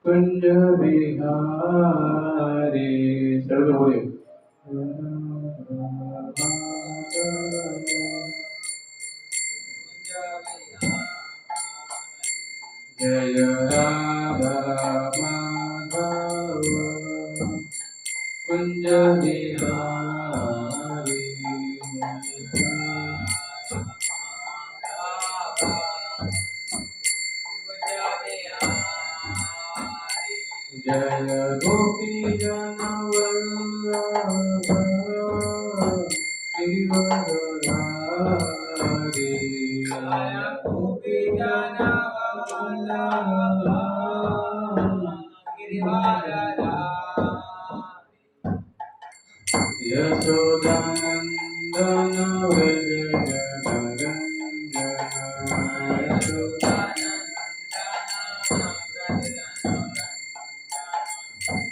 कुंज बिहारी सर्व बोले जय राधा माधव कुंज बिहारी जय गोपी जन वल्लभ गिरिवरधारी जय गोपी जन वल्लभ गिरिवरधारी यशोदानंदन व्रज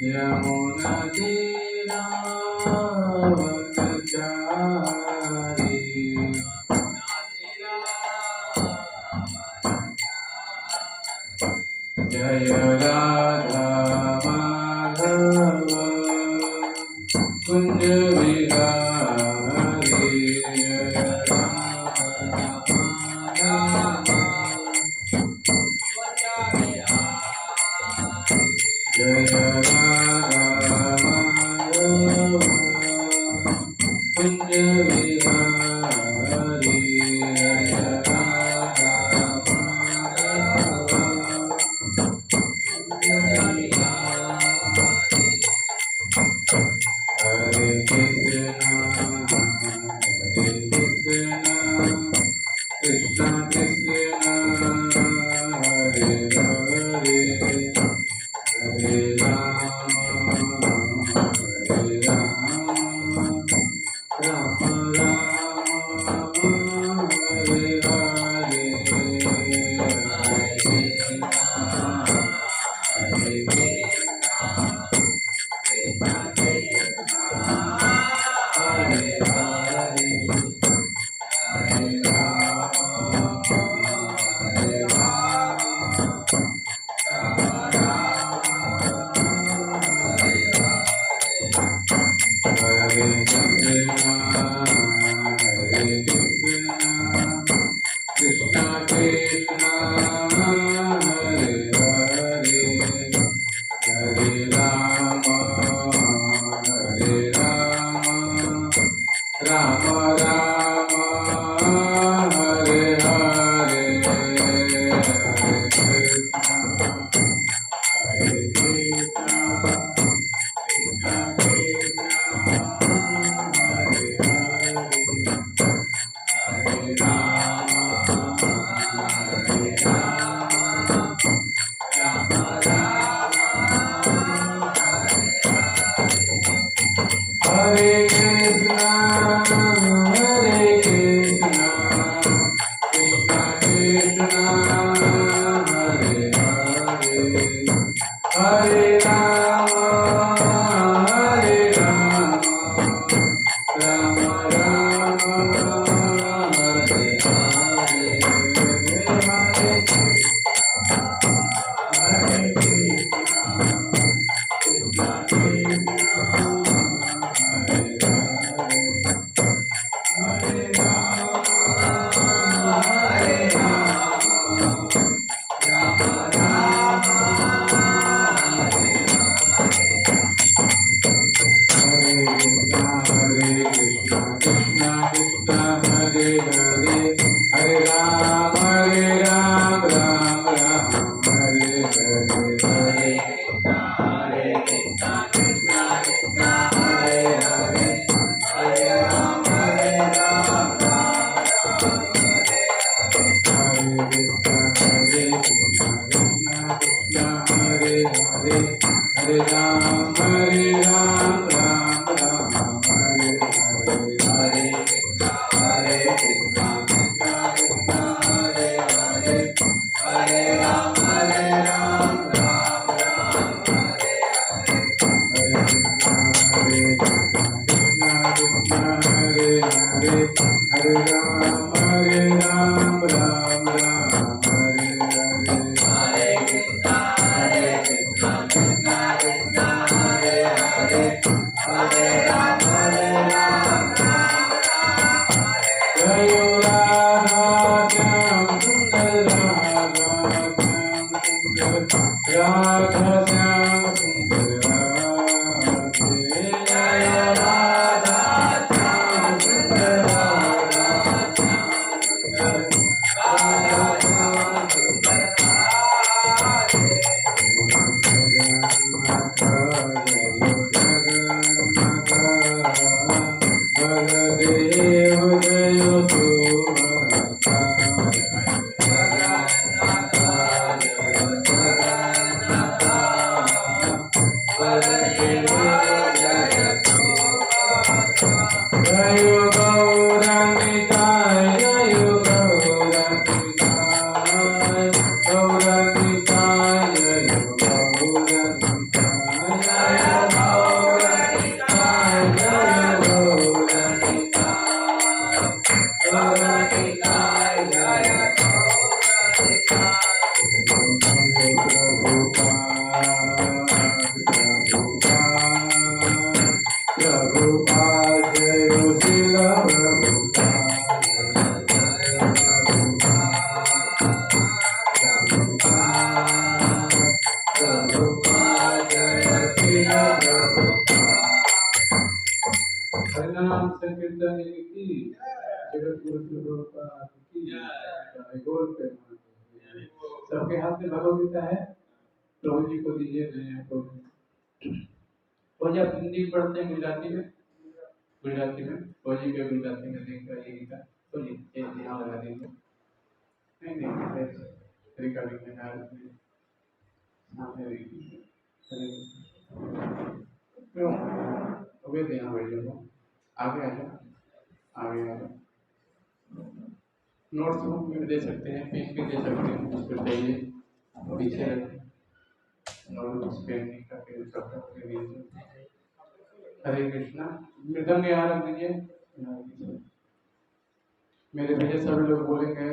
यमुना तीरावनचारी जय राधा माधव कुंज बिहारी जय राधा माधव जय राधा माधव कुंज बिहारी जय राधा हरे कृष्णा कृष्णा कृष्णा हरे हरे हरे राम राम राम हरे हरे हरे कृष्णा हरे कृष्णा कृष्णा कृष्णा हरे हरे हरे राम हरे राम राम राम हरे हरे कृष्णा कृष्णा कृष्णा हरे हरे हरे राम राम राम हरे हरे हरे कृष्णा हरे कृष्णा कृष्णा कृष्णा हरे हरे हरे राम राम राम हरे कृष्णा कृष्णा कृष्णा हरे हरे हरे राम राम राम हरे हरे हरे कृष्णा कृष्णा कृष्णा हरे हरे राम राम हरे कृष्णा कृष्णा कृष्णा हरे हरे हरे राम राम हरे हरे हरे कृष्णा कृष्णा कृष्णा हरे हरे हरे राम हरे कृष्णा कृष्णा कृष्णा हरे हरे हरे राम राम हरे हरे हरे कृष्णा कृष्णा कृष्णा हरे हरे हरे राम राम हरे हरे कृष्णा कृष्णा हरे हरे हरे राम राम हरे हरे राधा श्याम सुंदर राधे जय राधा श्याम सुंदर राधा श्याम सुंदर राधा श्याम सुंदर राधे जगन्नाथ बलदेव जय सुभद्रा जगन्नाथ जय जगन्नाथ बलदेव जय सुभद्रा जय गौरनिताय जय गौरनिताय गौरनिताय जय गौरनिताय जय गौरनिताय जय गौरनिताय जय प्रभुपाद जय शिल प्रभुपाद प्रभुपाद जय शिल प्रभुपाद हरिनाम संकीर्तन की जगत गुरु प्रभुपाद की जय गोल पे सबके हाथ में भगवत गीता है प्रभु जी को दीजिए नया प्रभु जी आप हिंदी पढ़ते हैं गुजराती में प्रभु जी के गुजराती में देखकर ये गीता तो ये ध्यान लगा दीजिए नहीं रिकॉर्डिंग में सामने देखिए क्यों वे ध्यान बैठ जाओ आगे आ जाओ नोट्स बुक में दे सकते हैं पेन भी दे सकते हैं उसको चाहिए पीछे नोट्स पेन नहीं करके हरे कृष्णा मृदंग यहाँ रख दीजिए मेरे भैया सभी लोग बोलेंगे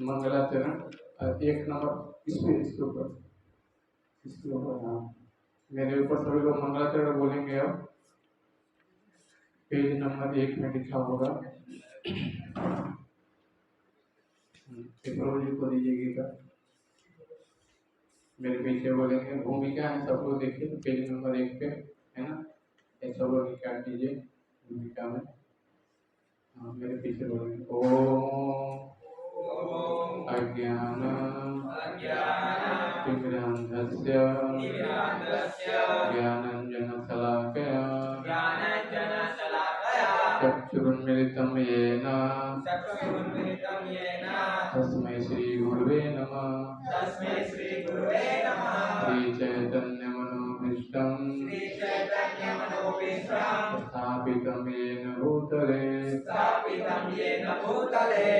मंगलाचरण एक नंबर इसके ऊपर हाँ मेरे ऊपर सभी लोग मंगलाचरण बोलेंगे अब पेज नंबर 1 में लिखा होगा प्रभु जी को दीजिएगा मेरे पीछे बोलेंगे भूमिका है सब लोग देखिए पेज नंबर 1 पे है ना ये सब लोग निकाल दीजिए भूमिका में हाँ मेरे पीछे बोलेंगे ओम अज्ञान तिमिरान्धस्य ज्ञानाञ्जनशलाकया चक्षुरुन्मिलितं येन तस्मै श्रीगुरुवे नमः श्रीचैतन्यमनोभीष्टं स्थापितं येन भूतले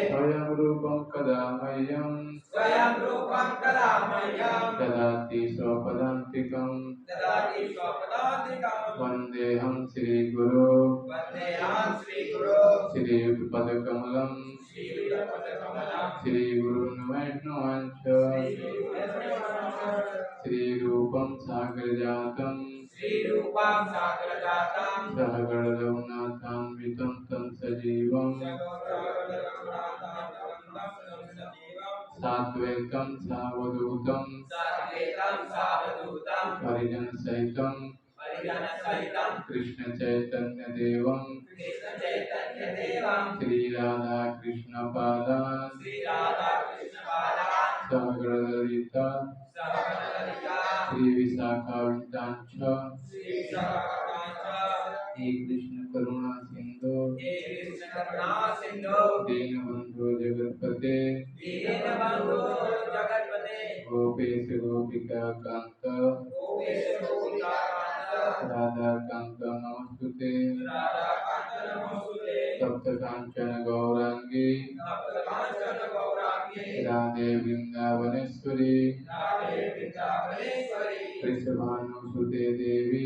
स्वयं रूपं कदा मह्यं ददाति स्वपदान्तिकं वन्देऽहं श्रीगुरो श्रीयुतपदकमलं श्रीगुरून् वैष्णवांश्च श्रीरूपं साग्रजातं सहगणरघुनाथान्वितं तं सजीवं साद्वैतं सावधूतं परिजनसहितं कृष्णचैतन्यदेवं श्रीराधाकृष्णपादान् सहगणललिता श्रीविशाखाविष्टांश्च हे कृष्ण करुणा सिंधु दीनबंधु जगत्पते गोपेश गोपिका कांत राधा कांत नमस्तुते सप्त कांचन गौरांगी राधे वृंदावनेश्वरी वृषभानुसुते देवी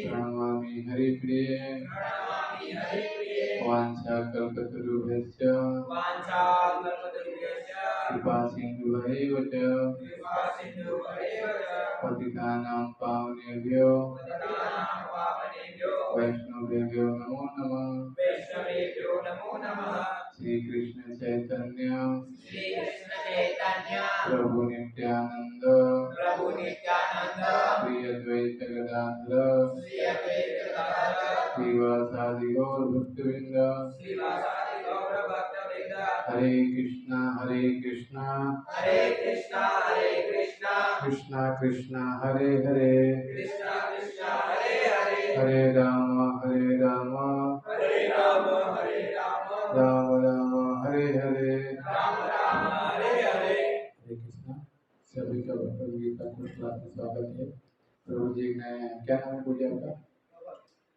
प्रणमामि हरिप्रिये वाञ्छाकल्पतरुभ्यश्च कृपासिन्धुभ्यैव च पतितानां पावनेभ्यो वैष्णवेभ्यो नमो नमः श्री कृष्ण चैतन्य प्रभु नित्यानंद श्री अद्वैत गदाधर श्रीवासादि गौर भक्तवृंद हरे कृष्णा कृष्णा कृष्णा हरे हरे हरे राम राम राम हरे हरे। हरे कृष्णा। सभी का भगवद गीता को क्लास में स्वागत है। प्रभु जी ने क्या नाम है पूजा का?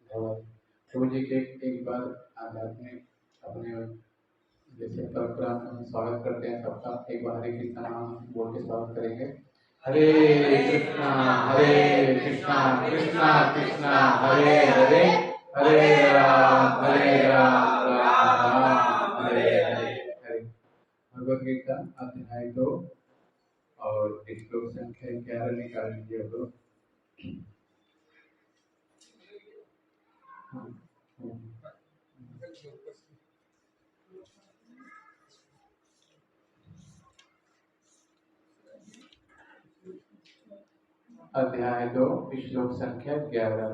धवल। प्रभु जी के एक बार आध्यात्मिक अपने जैसे परंपरा में स्वागत करते हैं सबका, एक बार हरे कृष्णा नाम बोल के स्वागत करेंगे। हरे कृष्णा कृष्णा कृष्णा हरे हरे, हरे राम राम हरे हरे। भगवद गीता अध्याय 2 और श्लोक संख्या 11 निकाल लीजिए लोग। अध्याय 2 श्लोक संख्या 11।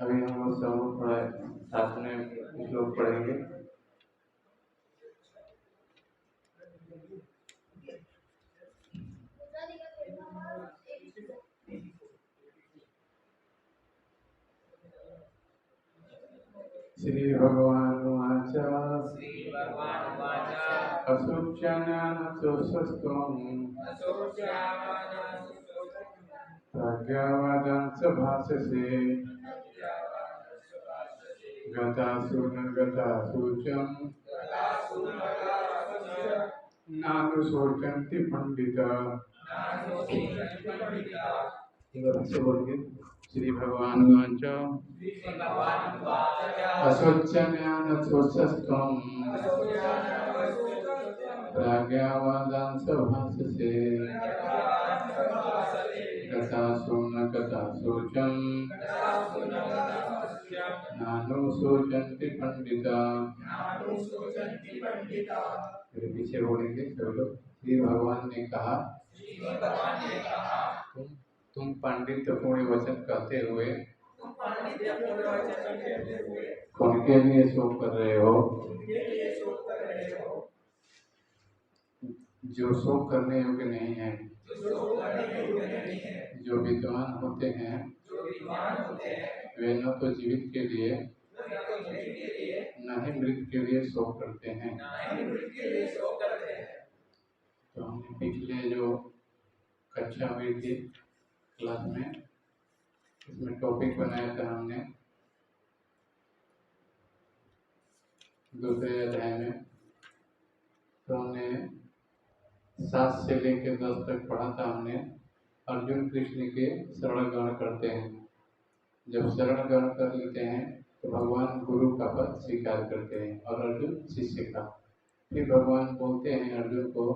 अभी हम लोग सब लोग थोड़ा साथ में श्लोक पढ़ेंगे। श्री भगवान वाच असुच्यज्ञानसुस्वस्त्वं प्रज्ञावादांस भाषसे गतासुचं नानुशोचन्ति पंडिता। से बोलिए। श्री भगवान वाच असुच्यज्ञानसुस्वस्त्वं प्रज्ञावादांस भाषसे गतासुचं नानुशोचन्ति पंडिता। फिर पीछे बोलेंगे सब लोग। श्री भगवान ने कहा तुम पांडित्यपूर्ण वचन कहते हुए उनके लिए शोक कर रहे हो जो शोक करने योग्य नहीं है। जो विद्वान होते हैं वे न तो जीवित के लिए न ही मृत के लिए शोक करते हैं। तो हमने पिछले जो कक्षा हुई थी क्लास में, इसमें टॉपिक बनाया था हमने दूसरे अध्याय में। तो हमने 7 से लेकर 10 तक पढ़ा था हमने। अर्जुन कृष्ण के शरण ग्रहण करते हैं। जब शरण ग्रहण कर लेते हैं तो भगवान गुरु का पद स्वीकार करते हैं और अर्जुन शिष्य का। फिर भगवान बोलते हैं अर्जुन को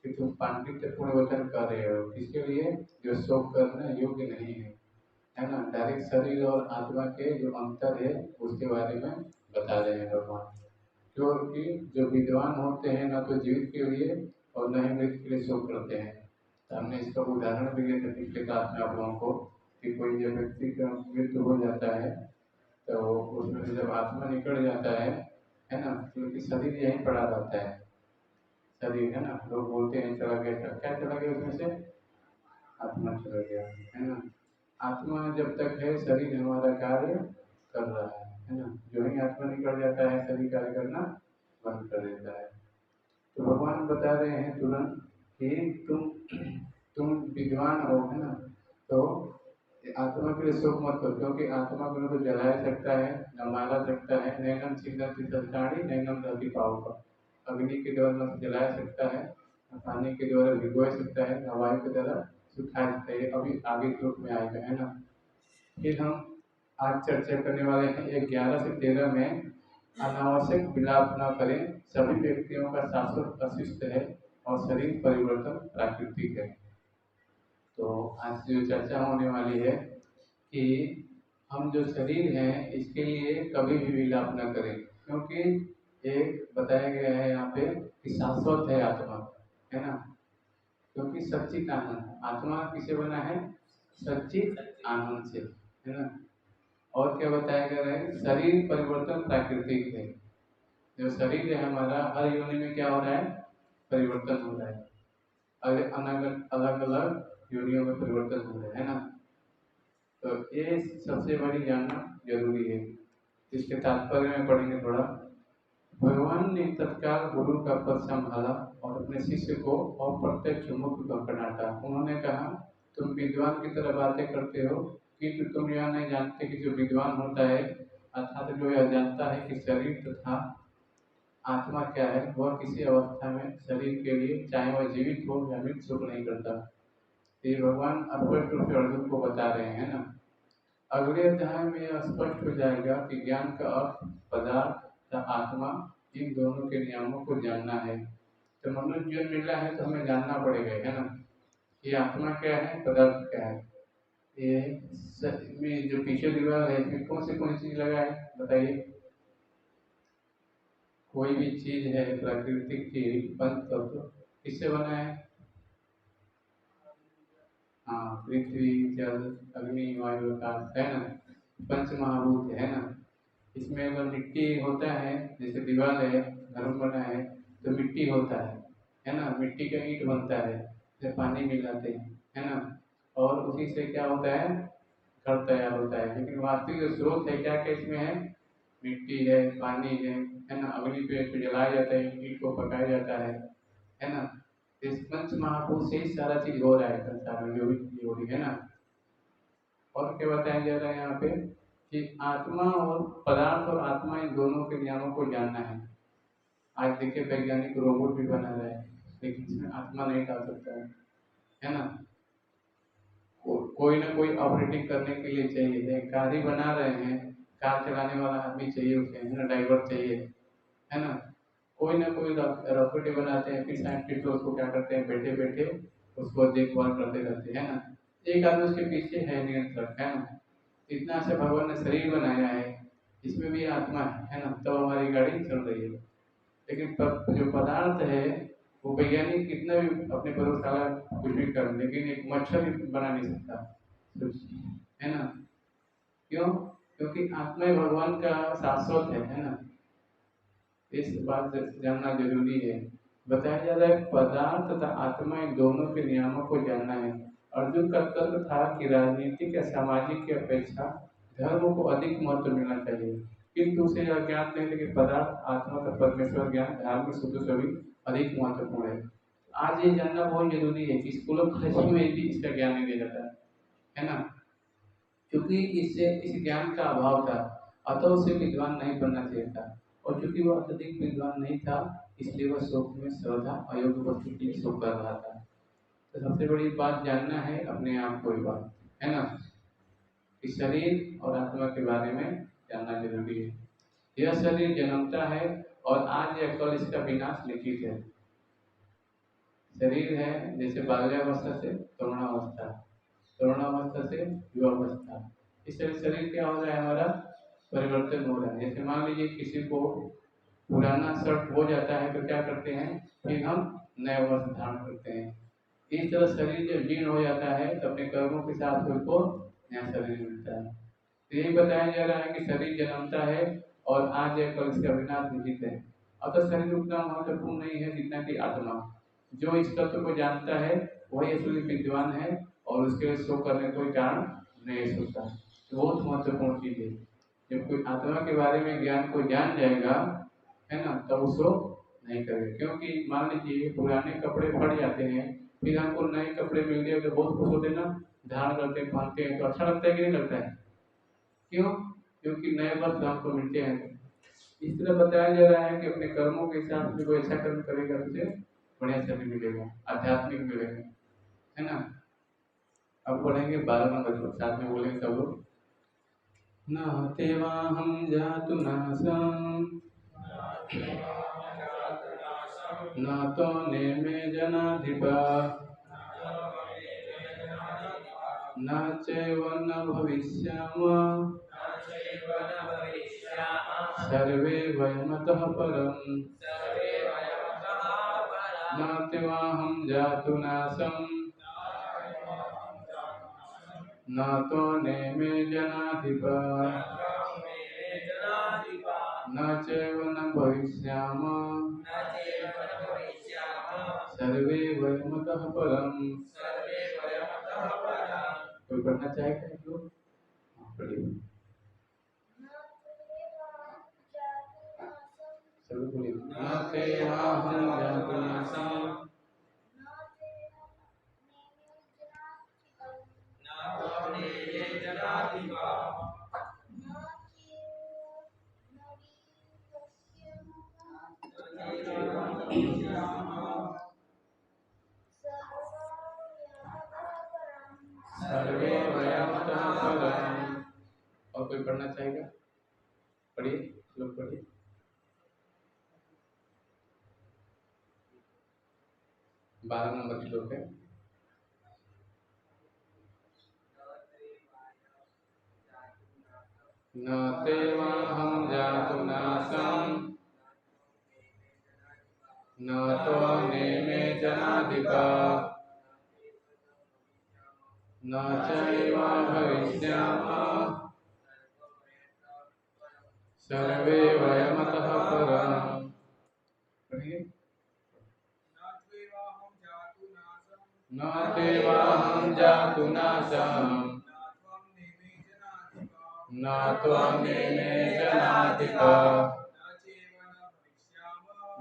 कि तुम पांडित्यपूर्ण वचन कर रहे हो किसके लिए? जो शोक करना योग्य नहीं है ना। डायरेक्ट शरीर और आत्मा के जो अंतर है उसके बारे में बता रहे हैं भगवान। क्योंकि जो विद्वान होते हैं ना तो जीवित के लिए और न ही मृत के लिए शोक करते हैं। तो हमने इसका उदाहरण भी दिया था पिछले क्लास में आप लोगों को कि कोई जब व्यक्ति का मृत्यु हो जाता है तो उसमें से जब आत्मा निकल जाता है ना, क्योंकि शरीर यहीं पड़ा रहता है। शरीर है ना, लोग बोलते हैं चला गया, क्या चला गया उसमें से? आत्मा चला गया है ना। आत्मा जब तक है शरीर हमारा कार्य कर रहा है ना। जो ही आत्मा निकल जाता है शरीर कार्य करना बंद कर देता है। तो भगवान बता रहे हैं तुरंत कि तुम विद्वान हो है ना, तो आत्मा के लिए शोक मत करो। क्योंकि आत्मा को न तो जलाया सकता है न मारा सकता है। नैनम छिंदन्ति संसारी नैनम दहति पावक। अग्नि के द्वारा न जलाया सकता है, न पानी के द्वारा भिगो सकता है, न वायु के द्वारा सुखा सकता है। अभी आगे श्लोक में आएगा है ना। फिर हम आज चर्चा करने वाले हैं 11 से 13 में अनावश्यक विलाप न करें। सभी व्यक्तियों का शाश्वत अशिष्ट है और शरीर परिवर्तन प्राकृतिक है। तो आज जो चर्चा होने वाली है कि हम जो शरीर है इसके लिए कभी भी विलाप न करें, क्योंकि एक बताया गया है यहाँ पे कि शाश्वत है आत्मा, है ना। क्योंकि सच्चित आनंद, आत्मा किसे बना है? सच्चित आनंद से, है ना। और क्या बताया गया है? शरीर परिवर्तन प्राकृतिक है। जो शरीर है हमारा, हर योनि में क्या हो रहा है? परिवर्तन हो रहा है। अलग अलग योनियों में परिवर्तन हो रहा है ना। तो ये सबसे बड़ी जानना जरूरी है। इसके तात्पर्य में पढ़ेंगे थोड़ा। भगवान ने तत्काल गुरु का पद संभाला और अपने शिष्य को अप्रत्यक्ष मुक्त कर डांटा। उन्होंने कहा, तुम विद्वान की तरह बातें करते हो, किंतु तुम यह नहीं जानते कि जो विद्वान होता है, अर्थात जो यह जानता है कि शरीर तथा आत्मा क्या है, वह किसी अवस्था में शरीर के लिए, चाहे वह जीवित हो या मृत, सुख नहीं करता। ये भगवान स्पष्ट रूप से अर्जुन को बता रहे हैं ना। अगले अध्याय में यह स्पष्ट हो जाएगा कि ज्ञान का अर्थ पदार्थ तथा आत्मा, इन दोनों के नियमों को जानना है। तो मनुष्य जीवन मिला है तो हमें जानना पड़ेगा, है ना। ये आत्मा क्या है, पदार्थ क्या है। ये में जो पीछे दीवार है इसमें कौन सी चीज लगा है बताइए। कोई भी चीज है प्राकृतिक चीज, पंच तत्व किससे बना है? हाँ, पृथ्वी, जल, अग्नि, वायु, आकाश, है ना। पंच महाभूत है ना। इसमें अगर मिट्टी होता है, जैसे दीवार है, घर बना है तो मिट्टी होता है ना। मिट्टी का ईंट बनता है, जैसे पानी मिलाते हैं, है ना। और उसी से क्या होता है? घर तैयार होता है। लेकिन वास्तविक जो स्रोत है क्या क्या इसमें है? मिट्टी है, पानी है ना। अग्नि पे तो जलाया जाता है, ईंट को पकाया जाता है ना। इस पंच महाभूत से ही सारा चीज हो रहा है संसार में, जो भी चीज हो रही है ना। और क्या बताया जा रहा है यहाँ पे कि आत्मा और पदार्थ और आत्मा, इन दोनों के नियमों को जानना है। आज देखिए वैज्ञानिक रोबोट भी बना रहा है, लेकिन इसमें आत्मा नहीं डाल सकता है ना। कोई ना कोई ऑपरेटिंग करने के लिए चाहिए। कार ही बना रहे हैं, कार चलाने वाला आदमी चाहिए उसे, है ना, ड्राइवर चाहिए, है ना। कोई ना कोई रॉकेट बनाते हैं, फिर साइंटिस्ट उसको क्या करते हैं, बैठे बैठे उसको देखभाल करते रहते हैं ना। एक आदमी उसके पीछे है नियंत्रक, है ना। इतना से भगवान ने शरीर बनाया है, इसमें भी आत्मा है ना, तो हमारी गाड़ी चल रही है। लेकिन जो पदार्थ है वो वैज्ञानिक कितना भी अपने प्रयोगशाला कुछ भी कर, लेकिन एक मच्छर भी बना नहीं सकता, है ना। क्यों? क्योंकि आत्मा ही भगवान का शाश्वत है ना। इस बात से जानना जरूरी है। बताया जा रहा है पदार्थ तथा आत्मा, इन दोनों के नियमों को जानना है। अर्जुन का तर्क था कि राजनीतिक या सामाजिक की अपेक्षा धर्म को अधिक महत्व मिलना चाहिए, किंतु उसे यह ज्ञान नहीं था कि पदार्थ, आत्मा का परमेश्वर ज्ञान, धार्मिक शुद्ध सभी अधिक महत्वपूर्ण है। आज ये जानना बहुत जरूरी है कि स्कूलों कॉलेज में भी इसका ज्ञान नहीं दिया जाता है ना। क्योंकि इससे इस ज्ञान का अभाव था, अतः उसे विद्वान नहीं बनना चाहिए था। और चूंकि वह अत्यधिक विद्वान नहीं था, इसलिए वह शोक में श्रद्धा अयोग्य वस्तु के लिए शोक कर रहा था। तो सबसे बड़ी बात जानना है अपने आप को, बात है ना, कि शरीर और आत्मा के बारे में जानना जरूरी है। यह शरीर जन्मता है और आज या कल इसका विनाश लिखित है। शरीर है जैसे बाल्यावस्था से तरुणावस्था, तरुणावस्था से युवावस्था, इस तरह शरीर क्या हो रहा है हमारा? परिवर्तन हो रहा है। जैसे मान लीजिए किसी को पुराना शर्ट हो जाता है तो क्या करते हैं, फिर हम नया वस्त्र धारण करते हैं। इस तरह शरीर जब जीर्ण हो जाता है तो अपने कर्मों के साथ उसको नया शरीर मिलता है। तो यही बताया जा रहा है कि शरीर जन्मता है और आज या कल इसका विनाश निहित है। अतः शरीर उतना महत्वपूर्ण नहीं है जितना कि आत्मा। जो इस तत्व को जानता है वही असली विद्वान है, और उसके लिए शोक करने कोई कारण नहीं सोचता। तो बहुत महत्वपूर्ण चीज है। जब कोई आत्मा के बारे में ज्ञान को जान जाएगा, है ना, तब वो शोक नहीं करेगा। क्योंकि मान लीजिए पुराने कपड़े फट जाते हैं, फिर हमको नए कपड़े मिल गए तो बहुत खुश होते हैं ना, धारण करते हैं, पहनते हैं, तो अच्छा लगता है कि नहीं लगता है? क्यों? क्योंकि नए वस्त्र हमको मिलते हैं। इस तरह बताया जा रहा है कि अपने कर्मों के हिसाब से कोई अच्छा कर्म करेगा तो उसे बढ़िया शरीर मिलेगा, आध्यात्मिक मिलेगा, है ना। अब पढ़ेंगे 12 नंबर को, साथ में बोलेंगे सब लोग। न तेवाहम जातु नासम न तो नेमे जनाधिपा न चैव न भविष्यामः सर्वे वयमतः परम् न त्वाहं जातु नासं न त्वनेमे जनाधिपा न चैव न भविष्यामः सर्वे वयमतः परम्। कोई पढ़ना चाहेगा एक लोग? पढ़िए सब बोलिए। न तेवाहं जातु नासं सर्वे वयमतः परम्। और कोई पढ़ना चाहेगा? पढ़िए लोग पढ़िए। बारह नंबर श्लोक है। न तेवाहं जातु नासं न त्वनेमे जनाधिपा न चैव भविष्यामः सर्वे वयमतः परम्। पढ़िए। न तेवाहं जातु नासं न त्वनेमे जनाधिपा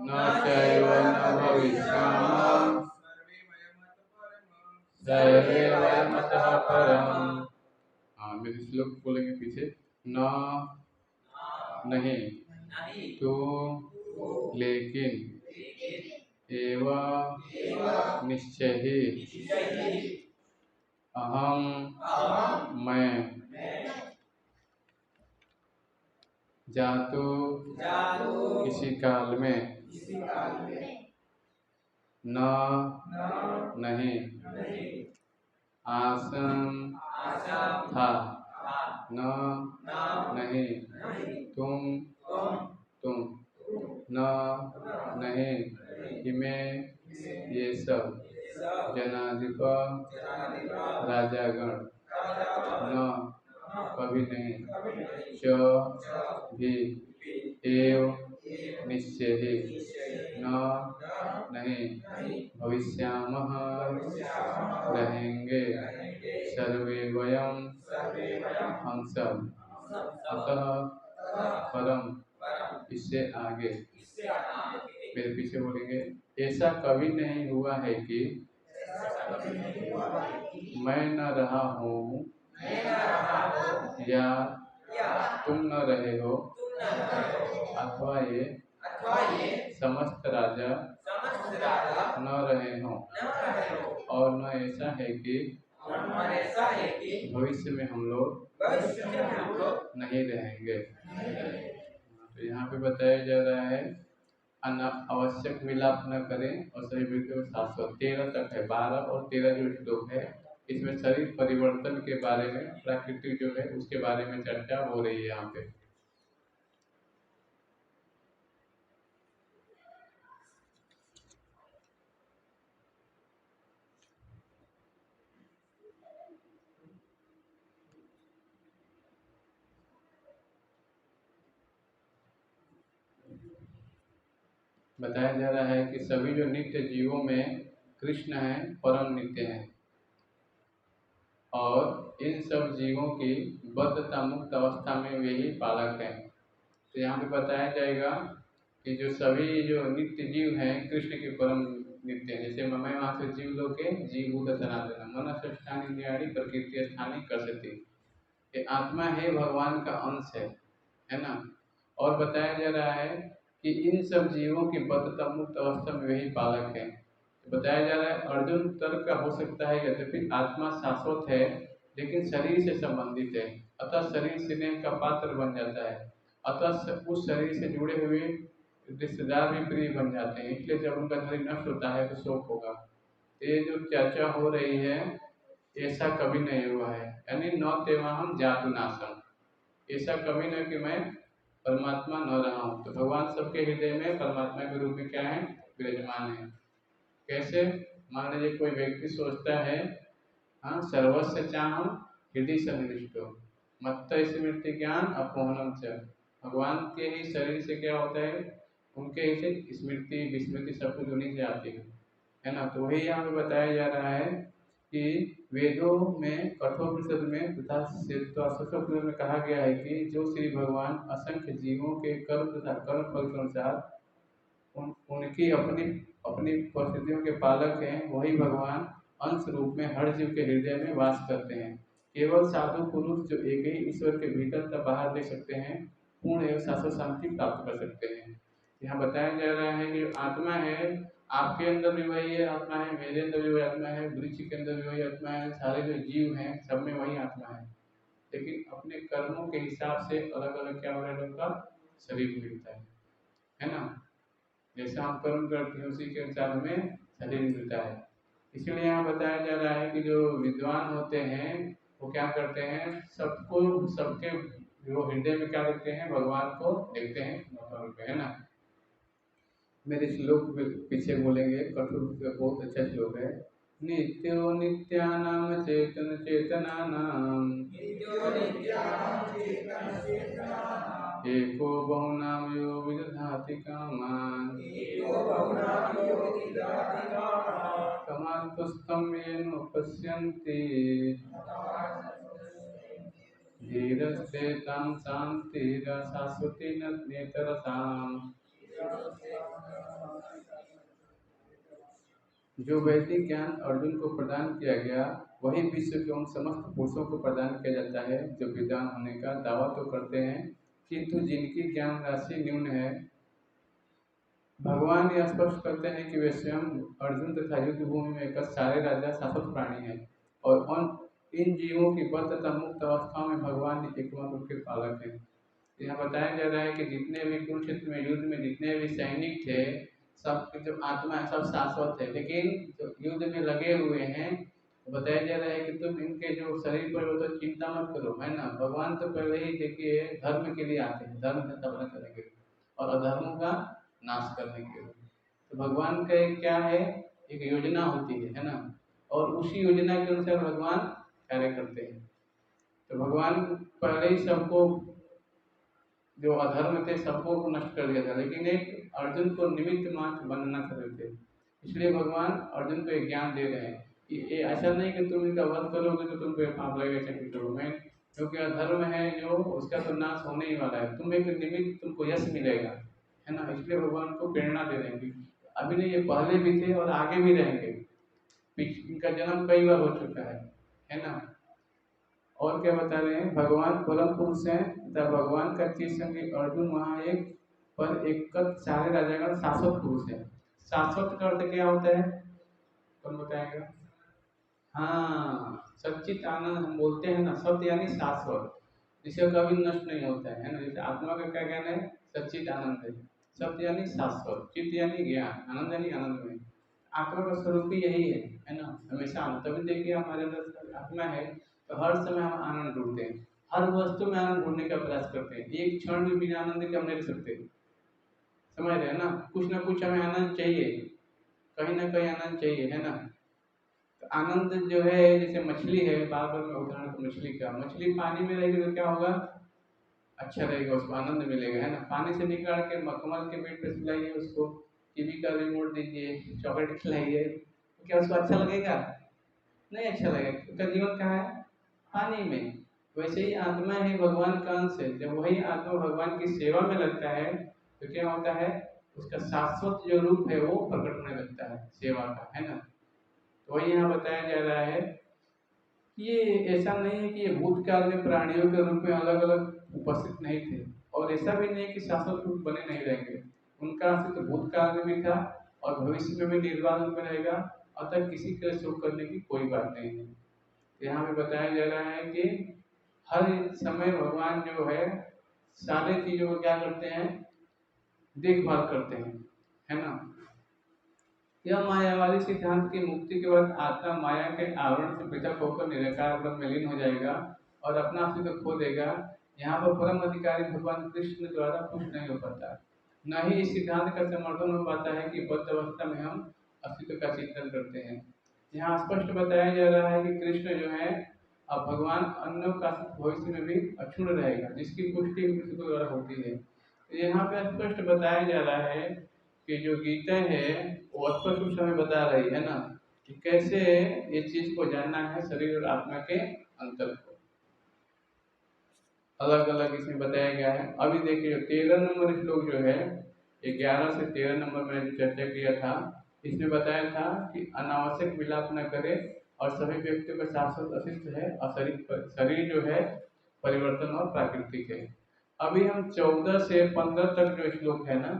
न चैव न भविष्यामः सर्वे वयमतः परम्। हाँ मेरे श्लोक बोलेंगे पीछे। न नहीं तो लेकिन एवं निश्चय ही अहम मैं जातु किसी काल में न नहीं आसन था न नहीं तुम न नहीं इमे ये सब जनाधिप राजागण न कभी नहीं च भी एव निश्चय ही न नहीं भविष्यामः रहेंगे सर्वे वयम हम सब अतः परम इससे आगे। मेरे पीछे बोलेंगे। ऐसा कभी नहीं हुआ है कि मैं न रहा हूँ या तुम न रहे हो अथवा ये समस्त राजा न रहे हो और न ऐसा है कि भविष्य में हम लोग नहीं रहेंगे। तो यहाँ पे बताया जा रहा है अनावश्यक विलाप न करें और सही वृत्ति को शाश्वत 13 तक है। 12 और 13 जो श्लोक है इसमें शरीर परिवर्तन के बारे में प्राकृतिक जो है उसके बारे में चर्चा हो रही है। यहाँ पे बताया जा रहा है कि सभी जो नित्य जीवों में कृष्ण हैं परम नित्य हैं और इन सब जीवों की बद्धता मुक्त अवस्था में वे ही पालक हैं। तो यहाँ पे बताया जाएगा कि जो सभी जो नित्य जीव हैं कृष्ण के परम नित्य हैं। जैसे मैं वहाँ से जीव लोग के जीवभूत सनातन मनस स्थानी न्यारी प्रकृति स्थानी कसती, ये आत्मा है भगवान का अंश है ना। और बताया जा रहा है कि इन सब जीवों की बद्धता मुक्त अवस्था में वही पालक है। तो बताया जा रहा है अर्जुन तर्क का हो सकता है यद्यपि आत्मा शाश्वत है लेकिन शरीर से संबंधित है अतः शरीर स्नेह का पात्र बन जाता है अतः उस शरीर से जुड़े हुए रिश्तेदार भी प्रिय बन जाते हैं इसलिए जब उनका शरीर नष्ट होता है तो शोक होगा। ये जो चर्चा हो रही है ऐसा कभी नहीं हुआ है, यानी न तेवाहम जातु नासम, ऐसा कभी नहीं कि मैं परमात्मा न रहा हूँ। तो भगवान सबके हृदय में परमात्मा के रूप में क्या है, विराजमान है। कैसे? मान लीजिए कोई व्यक्ति सोचता है, हाँ, सर्वस्व चाहम हृदय सन्निविष्टो मत्त स्मृति ज्ञान अपोहनम च, भगवान के ही शरीर से क्या होता है, उनके ही से स्मृति विस्मृति सब कुछ उन्हीं से आती है ना। तो वही यहाँ पे बताया जा रहा है कि वेदों में कठोपनिषद में तथा श्वेताश्वतर में कहा गया है कि जो श्री भगवान असंख्य जीवों के कर्म तथा कर्म फल के अनुसार उनकी अपनी अपनी परिस्थितियों के पालक हैं, वही भगवान अंश रूप में हर जीव के हृदय में वास करते हैं। केवल साधु पुरुष जो एक ही ईश्वर के भीतर तथा बाहर देख सकते हैं, पूर्ण एवं शाश्वत शांति प्राप्त कर सकते हैं। यहाँ बताया जा रहा है कि आत्मा है, आपके अंदर भी वही है आत्मा है, मेरे अंदर भी वही आत्मा है, वृक्ष के अंदर भी वही आत्मा है, सारे जो जीव हैं सब में वही आत्मा है, लेकिन अपने कर्मों के हिसाब से अलग अलग क्या हो रहा है, उनका शरीर मिलता है ना। जैसा हम कर्म करते हैं उसी के अनुसार हमें शरीर मिलता है। इसलिए यहाँ बताया जा रहा है कि जो विद्वान होते हैं वो क्या करते हैं, सबको सबके जो हृदय में क्या देखते हैं, भगवान को देखते हैं भगवान को, है ना। मेरे श्लोक पीछे बोलेंगे, कठोर बहुत अच्छा श्लोक है। नित्यो नित्यानाम चेतन चेतनानाम एको बहुनाम यो विदधाति कामान कमान्तस्थं येन पश्यन्ति धीरस्तेषां शान्तिरशाश्वती नेतरसाम्। जो वैदिक ज्ञान अर्जुन को प्रदान किया गया वही विश्व के उन समस्त पुरुषों को प्रदान किया जाता है जो विद्वान होने का दावा तो करते हैं, किंतु जिनकी ज्ञान राशि न्यून है। भगवान यह स्पष्ट करते हैं कि वे स्वयं अर्जुन तथा युद्ध भूमि में एक सारे राजा शाश्वत प्राणी हैं और इन जीवों की बद्ध तथा मुक्त अवस्थाओं में भगवान एकमात्र उनके पालक हैं। यहाँ बताया जा रहा है कि जितने भी कुरुक्षेत्र में युद्ध में जितने भी सैनिक थे, सब जो आत्मा है सब शाश्वत है, लेकिन जो युद्ध में लगे हुए हैं बताया जा रहा है कि तुम इनके जो शरीर पर हो तो चिंता मत करो, है ना। भगवान तो पहले ही देखिए धर्म के लिए आते हैं, धर्म स्थापना करेंगे और अधर्मों का नाश करने के लिए। तो भगवान का एक क्या है, एक योजना होती है ना, और उसी योजना के अनुसार भगवान कार्य करते हैं। तो भगवान पहले ही सबको जो अधर्म थे सबको नष्ट कर दिया था, लेकिन एक अर्जुन को निमित्त मात्र बनना चाहते थे, इसलिए भगवान अर्जुन को एक ज्ञान दे रहे हैं कि ऐसा नहीं कि तुम इनका वध करोगे तो तुमको एक पाप लगेगा, चक्कर करो मैं, क्योंकि अधर्म है जो उसका तो नाश होने ही वाला है, तुम एक निमित्त तुमको यश मिलेगा, है ना। इसलिए भगवान को प्रेरणा दे रहे हैं। अभी नहीं, ये पहले भी थे और आगे भी रहेंगे, इनका जन्म कई बार हो चुका है ना। और क्या बता रहे हैं, भगवान परम पुरुष हैं तथा भगवान का चिर संगी अर्जुन वहाँ एक पर एक सारे राजागण शाश्वत पुरुष है। शाश्वत का अर्थ क्या होता है, कौन बताएगा? हाँ, सच्चित आनंद हम बोलते हैं ना, सत्य यानी शाश्वत, जिसे कभी नष्ट नहीं होता है ना। जैसे आत्मा का क्या कहना है, सच्चित आनंद है, सत्य यानी शाश्वत, चित्त यानी ज्ञान, आनंद यानी आनंद में। आत्मा का स्वरूप भी यही है ना, हमेशा आनंद। तभी देखिए हमारे अंदर आत्मा है तो हर समय हम आनंद ढूंढते हैं, हर वस्तु में आनंद ढूंढने का प्रयास करते हैं, एक क्षण भी बिना आनंद के हम नहीं रह सकते, समझ रहे हैं ना। कुछ ना कुछ हमें आनंद चाहिए, कहीं ना कहीं आनंद चाहिए, है ना। तो आनंद जो है, जैसे मछली है, बार बार मैं उदाहरण तो मछली का, मछली पानी में रहेगी तो क्या होगा, अच्छा रहेगा, उसको आनंद मिलेगा, है ना। पानी से निकाल के मखमल के पेट पे सुलाइए उसको, टीवी का रिमोट दीजिए, चॉकलेट खिलाइए, तो क्या उसको अच्छा लगेगा? नहीं अच्छा लगेगा। उसका जीवन कहाँ है, पानी में। वैसे ही आत्मा ही भगवान का अंश है, जब वही आत्मा भगवान की सेवा में लगता है तो क्या होता है, उसका शाश्वत जो रूप है वो प्रकट होने लगता है सेवा का, है ना। तो वही यहाँ बताया जा रहा है कि ये ऐसा नहीं है कि ये भूतकाल में प्राणियों के रूप में अलग अलग उपस्थित नहीं थे, और ऐसा भी नहीं कि शाश्वत रूप बने नहीं रहेंगे, उनका अस्तित्व भूतकाल में भी था और भविष्य में भी निर्वाण रूप में रहेगा, अतः किसी तरह शोक करने की कोई बात नहीं है। यहाँ पे बताया जा रहा है कि हर समय भगवान जो है सारे चीजों को क्या करते हैं, देखभाल करते हैं, है ना। यह मायावादी सिद्धांत की मुक्ति के बाद आत्मा माया के आवरण से पृथक होकर निराकार ब्रह्म में लीन हो जाएगा और अपना अस्तित्व खो देगा। यहाँ पर परम अधिकारी भगवान कृष्ण द्वारा कुछ नहीं हो पाता। न ही इस सिद्धांत का समर्थन हो पाता है कि बद्ध अवस्था में हम अस्तित्व का चिंतन करते हैं। यहाँ स्पष्ट बताया जा रहा है कि कृष्ण जो है अब भगवान अन्य का भविष्य में भी अक्षुण्ण रहेगा, जिसकी पुष्टि मृत्यु के द्वारा होती है। तो यहाँ पे स्पष्ट बताया जा रहा है कि जो गीता है वो स्पष्ट रूप से हमें बता रही है ना कि कैसे ये चीज को जानना है, शरीर और आत्मा के अंतर को अलग अलग इसमें बताया गया है। अभी देखिए 13 नंबर श्लोक जो है, 11 से 13 नंबर में जो चर्चा किया था, इसमें बताया था कि अनावश्यक विलाप न करे और सभी व्यक्तियों का शाश्वत अस्तित्व है और शरीर जो है परिवर्तन और प्राकृतिक है। अभी हम 14 से 15 तक जो श्लोक है ना,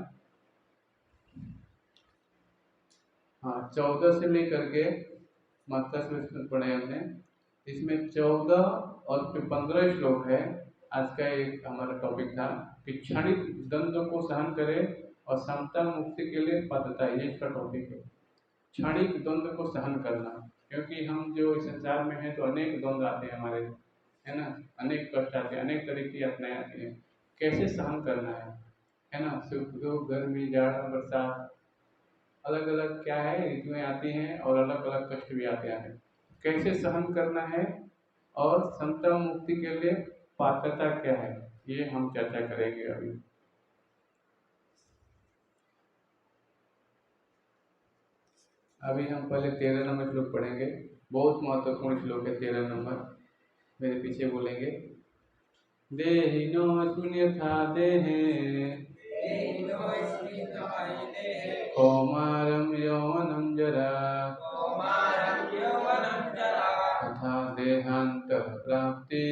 हाँ 14 से लेकर के मत्स्य में पढ़े हमने, इसमें 14 और फिर 15 श्लोक है। आज का एक हमारा टॉपिक था कि क्षणिक द्वंद्व को सहन करे और समता मुक्ति के लिए पात्रता, ये इसका टॉपिक है, क्षणिक द्वंद्व को सहन करना। क्योंकि हम जो इस संसार में हैं तो अनेक द्वंद्व आते हैं हमारे, है ना, अनेक कष्ट आते हैं, अनेक तरह की यातनाएं आती हैं, कैसे सहन करना है ना, सुख दुख गर्मी जाड़ा बरसात, अलग अलग क्या है ऋतुएं आती हैं और अलग अलग कष्ट भी आते हैं, कैसे सहन करना है और समता मुक्ति के लिए पात्रता क्या है, ये हम चर्चा करेंगे अभी। अभी हम पहले 13 नंबर श्लोक पढ़ेंगे, बहुत महत्वपूर्ण श्लोक है 13 नंबर, मेरे पीछे बोलेंगे। देहिनोऽस्मिन् यथा देहे कौमारं यौवनं जरा तथा देहान्तरप्राप्ति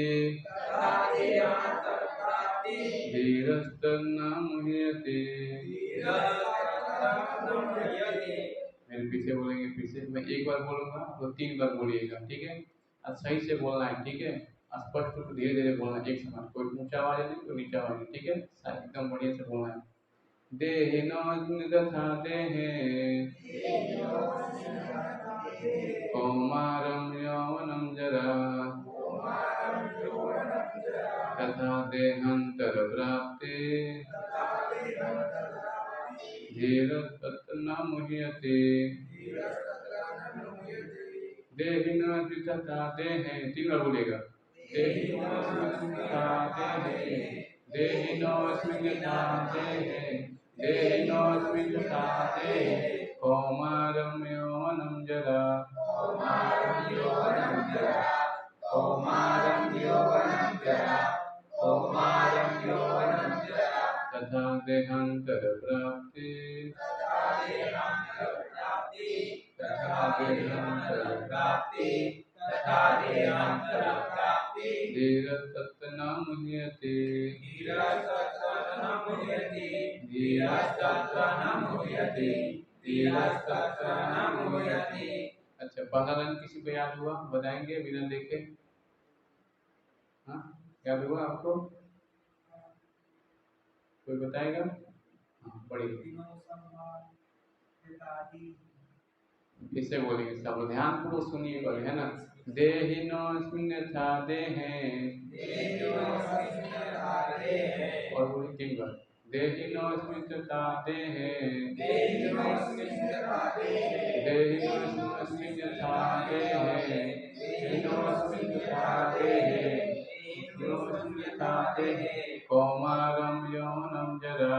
धीरस्तन्न मुह्यते। मेरे पीछे बोलेंगे, पीछे मैं एक बार बोलूंगा तो 3 बार बोलिएगा, ठीक है। अब सही से बोलना है, ठीक है, स्पष्ट रूप धीरे धीरे बोलना है, एक समान, कोई ऊंचा आवाज नहीं कोई नीचा आवाज नहीं, ठीक है, एकदम बढ़िया से बोलना है। देहिनोऽस्मिन् तथा देहे कौमारं यौवनं जरा तथा देहान्तरप्राप्ते धीरस्तत्र न मुह्यते। देहिनोऽस्मिन् तथा देहे, 3 बार बोलिएगा। देहिनोऽस्मिन् तथा देहे, देहिनोऽस्मिन् तथा देहे, देहिनोऽस्मिन् तथा देहे कौमारं यौवनं जरा तथा देहान्तरप्राप्ति धीरस्तत्र न मुह्यते। अच्छा, पहला लाइन किसी को याद हुआ, बताएंगे बिना देखे? हाँ, याद हुआ आपको? कोई बताएगा? हाँ, बढ़िया, किससे बोलेंगे, सब ध्यान पूर्वक सुनिए पहले, है ना। देहिनोऽस्मिन् यथा देहे, और बोलिए 3 बार। देहिनोऽस्मिन् तथा देहे, देहिनोऽस्मिन् यथा देहे, देहिनोऽस्मिन् तथा देहे कौमारं यौवनं जरा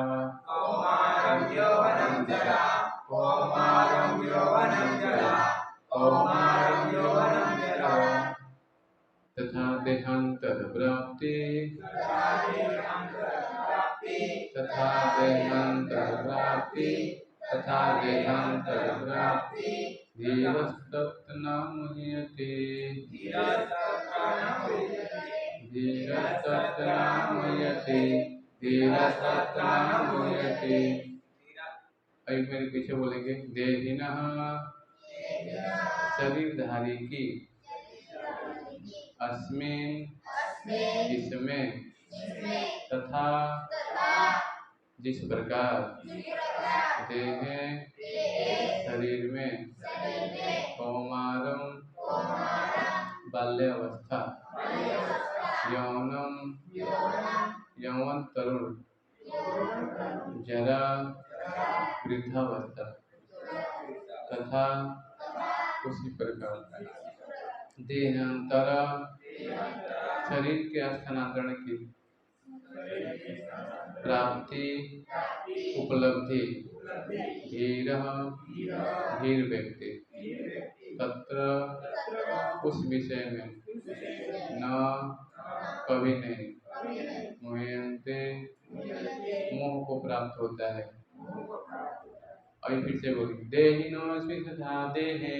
तथा देहान्तरप्राप्ति धीरस्तत्र न मुह्यते। अभी मेरे पीछे बोलेंगे। देहिनः शरीरधारी की, अस्मिन् इसमें, तथा जिस प्रकार, देहे शरीर में कौमारम बाल्यावस्था, यौनम यौवन तरुण, जरा वृद्धावस्था तथा उसी प्रकार देहांतर शरीर के स्थानांतरण की प्राप्ति उपलब्धि धीर धीर व्यक्ति तत्र उस विषय में न कभी नहीं मुह्यन्ते मोह को प्राप्त होता है। अभी फिर से बोलिए देहिनोऽस्मि तथा देहे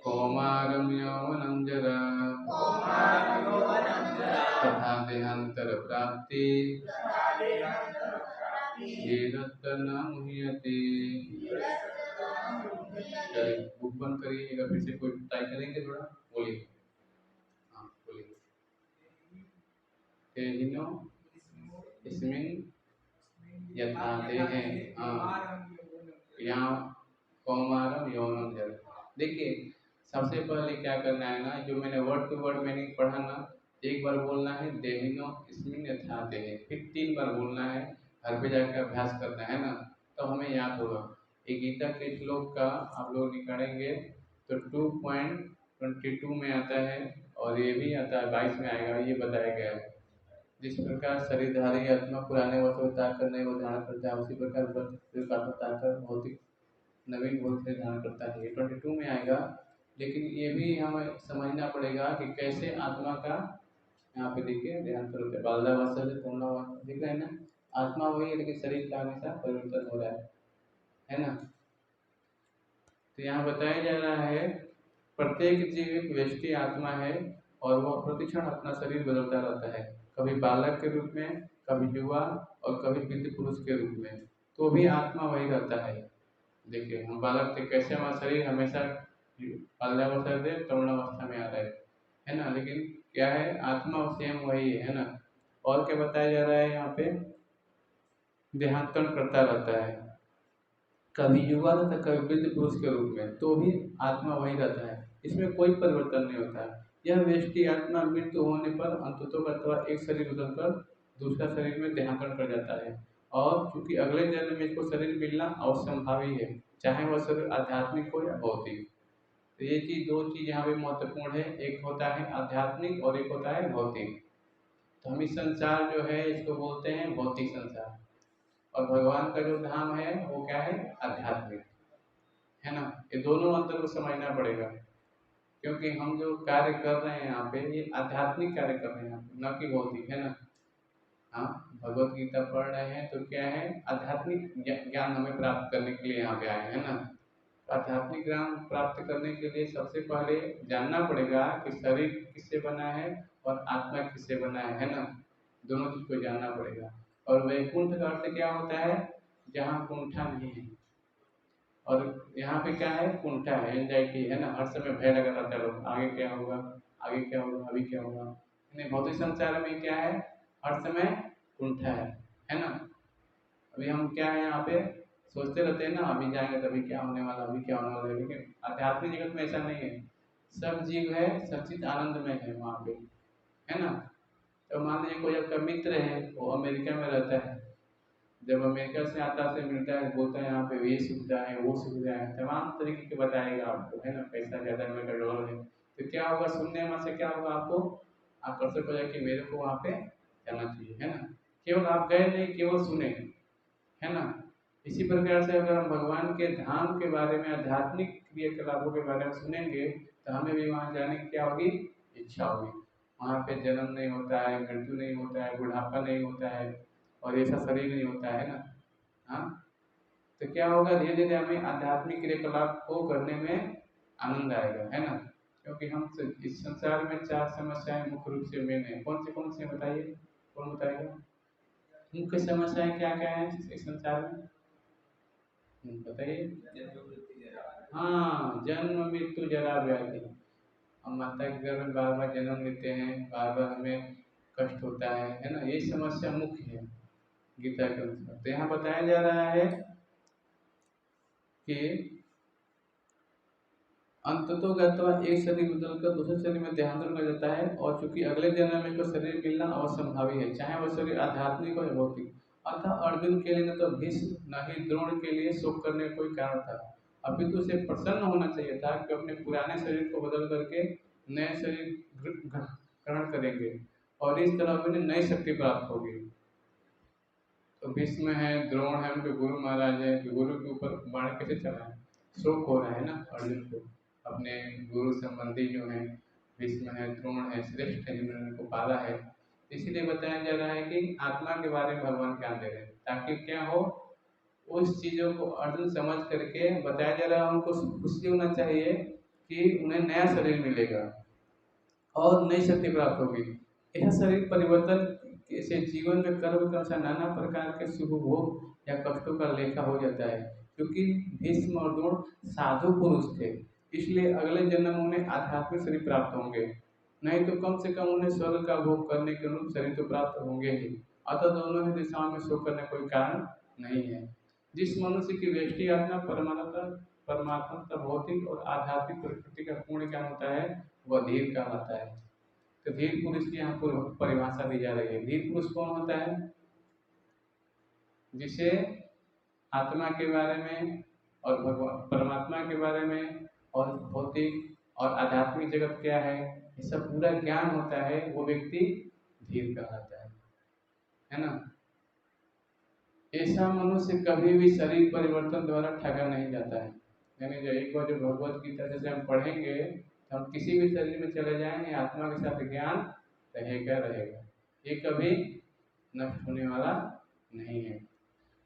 कौमारं यौवनं जरा तथा देहांतर प्राप्ति धीरत्र न मुह्यते। चलिए बुक बंद करिए, एक बार फिर से कोई ट्राई करेंगे थोड़ा, बोलिए। हाँ बोलिए। देहिनो इसमें यथा देहे, यहाँ कौमारम यौनम जरा। देखिए सबसे पहले क्या करना है ना, जो मैंने वर्ड टू वर्ड मीनिंग पढ़ा ना, एक बार बोलना है देहिनो इसमें यथा देहे, फिर 3 बार बोलना है, घर पे जाकर अभ्यास करना है ना, तो हमें याद होगा। एक गीता के श्लोक का आप लोग निकालेंगे तो 2.22 में आता है और ये भी आता है 22 में आएगा। ये बताया गया है जिस प्रकार शरीरधारी आत्मा पुराने वस्तु त्याग कर नए वो धारण करता है, उसी प्रकार आत्मा त्याग कर भौतिक नवीन भूत से धारण करता है। ये 22 में आएगा। लेकिन ये भी हमें समझना पड़ेगा कि कैसे आत्मा का, यहाँ पे देखिए देहांतर होता है, बाल्यावस्था से पूर्णावस्था दिख रहा है ना, आत्मा वही है लेकिन शरीर का हमेशा परिवर्तन हो रहा है ना। तो यहाँ बताया जा रहा है प्रत्येक जीव एक व्यष्टि आत्मा है और वह प्रतिक्षण अपना शरीर बदलता रहता है, कभी बालक के रूप में, कभी युवा और कभी वृद्ध पुरुष के रूप में, तो भी आत्मा वही रहता है। देखिए हम बालक थे, कैसे हमारा शरीर हमेशा बाल्यावस्था से तरुणावस्था में आ रहा है ना, लेकिन क्या है आत्मा सेम वही है ना। और क्या बताया जा रहा है यहाँ पे, देहांतरण करता रहता है, कभी युवा रहता है कभी वृद्ध पुरुष के रूप में, तो भी आत्मा वही रहता है, इसमें कोई परिवर्तन नहीं होता है। यह व्यष्टि आत्मा मृत्यु होने पर अंततः अथवा एक शरीर बदलकर दूसरा शरीर में देहांतरण कर जाता है, और चूंकि अगले जन्म में इसको शरीर मिलना अवश्यंभावी है, चाहे वह शरीर आध्यात्मिक हो या भौतिक। तो ये चीज, 2 चीज यहाँ पे महत्वपूर्ण है, एक होता है आध्यात्मिक और एक होता है भौतिक। तो हम इस संसार जो है इसको बोलते हैं भौतिक संसार, और भगवान का जो धाम है वो क्या है, आध्यात्मिक है ना। ये दोनों अंतर को समझना पड़ेगा, क्योंकि हम जो कार्य कर रहे हैं यहाँ पे ये आध्यात्मिक कार्य कर रहे हैं, न कि भौतिक, है ना। हाँ भगवत गीता पढ़ रहे हैं तो क्या है, आध्यात्मिक ज्ञान हमें प्राप्त करने के लिए यहाँ पे आए हैं ना। आध्यात्मिक ज्ञान प्राप्त करने के लिए सबसे पहले जानना पड़ेगा कि शरीर किससे बना है और आत्मा किससे बना है ना, दोनों चीज को जानना पड़ेगा। और वैकुंठ का अर्थ क्या होता है, जहाँ कुंठा नहीं है, और यहाँ पे क्या है, कुंठा है, एंजाइटी है ना, हर समय भय लगा रहता है लोग, आगे क्या होगा, आगे क्या होगा, अभी क्या होगा। नहीं, भौतिक संसार में क्या है, हर समय कुंठा है ना। अभी हम क्या है यहाँ पे सोचते रहते हैं ना, अभी जाएंगे तभी क्या होने वाला, अभी क्या होने वाला है, लेकिन आध्यात्मिक जगत में ऐसा नहीं है। सब जीव है, सब चीज आनंद में है वहाँ पे, है ना। तो मान लीजिए कोई आपका मित्र है, वो अमेरिका में रहता है, जब अमेरिका से आता से मिलता है, बोलता है यहाँ पे ये सुविधा है वो सुविधा है, तमाम तरीके के बताएगा आपको, है ना, पैसा ज़्यादा मिलेगा, डॉलर है, तो क्या होगा, सुनने में से क्या होगा, आपको आकर्षक हो जाए कि मेरे को वहाँ पे जाना चाहिए, है ना। केवल आप गए नहीं, केवल सुने, है ना। इसी प्रकार से अगर हम भगवान के धाम के बारे में, आध्यात्मिक क्रियाकलापों के बारे में सुनेंगे तो हमें भी वहाँ जाने की क्या होगी, इच्छा होगी। वहाँ पे जन्म नहीं होता है, मृत्यु नहीं होता है, बुढ़ापा नहीं होता है, और ऐसा शरीर नहीं होता है ना। हाँ तो क्या होगा, धीरे धीरे हमें आध्यात्मिक क्रियाकलाप को करने में आनंद आएगा, है ना। क्योंकि हम इस संसार में 4 समस्याएं मुख्य रूप से मेन है। कौन सी बताइए, कौन बताएगा, मुख्य समस्याएं क्या क्या है इस संसार में, बताइए। हाँ, जन्म मृत्यु जरा व्याधि, हम माता के गर्भ में बार बार जन्म लेते हैं, बार बार हमें कष्ट होता है ना, ये समस्या मुख्य है गीता के अनुसार। तो यहाँ बताया जा रहा है कि अंततोगत्वा एक शरीर बदलकर दूसरे शरीर में देहांतरण कर जाता है, और चूंकि अगले जन्म में कोई शरीर मिलना असंभावी है, चाहे वह शरीर आध्यात्मिक हो या भौतिक। अतः अर्जुन के लिए न तो भीष्म न ही द्रोण के लिए शोक करने का कोई कारण था, अभी तो उसे प्रसन्न होना चाहिए था कि अपने पुराने शरीर को बदल करके नए शरीर ग्रहण करेंगे और इस तरह उन्हें नई शक्ति प्राप्त होगी। तो भीष्म है, द्रोण है, उनके गुरु महाराज है कि गुरु के ऊपर बाण कैसे चलाएं, शोक हो रहा है ना अर्जुन को। अपने गुरु संबंधी जो है भीष्म है, द्रोण है, श्रेष्ठ है, जिन्होंने उनको पाला है, इसीलिए बताया जा रहा है कि आत्मा के बारे में भगवान ज्ञान दे रहे हैं ताकि क्या हो, उस चीजों को अर्जुन समझ करके बताया जा रहा है। उनको खुशी होना चाहिए कि उन्हें नया शरीर मिलेगा और नई शक्ति प्राप्त होगी। यह शरीर परिवर्तन से जीवन में कर्म के अनुसार नाना प्रकार के शुभ भोग या कष्टों का लेखा हो जाता है। क्योंकि भीष्म और द्रोण साधु पुरुष थे, इसलिए अगले जन्म में उन्हें आध्यात्मिक शरीर प्राप्त होंगे, नहीं तो कम से कम उन्हें स्वर्ग का भोग करने के अनुरूप शरीर तो प्राप्त होंगे ही। अतः दोनों ही दिशाओं में शोक करने कोई कारण नहीं है। जिस मनुष्य की व्यष्टि आत्मा परमात्मा का भौतिक और आध्यात्मिक प्रकृति का पूर्ण ज्ञान होता है, वह धीर कहलाता है। तो धीर पुरुष की यहाँ परिभाषा दी जा रही है। धीर पुरुष कौन होता है? जिसे आत्मा के बारे में और भगवान परमात्मा के बारे में और भौतिक और आध्यात्मिक जगत क्या है, ये सब पूरा ज्ञान होता है, वो व्यक्ति धीर कहलाता है ना। ऐसा मनुष्य कभी भी शरीर परिवर्तन द्वारा ठगा नहीं जाता है। यानी जो एक बार जो भगवत गीता जैसे हम पढ़ेंगे तो हम किसी भी शरीर में चले जाएंगे, आत्मा के साथ ज्ञान रहेगा, ये कभी नष्ट होने वाला नहीं है।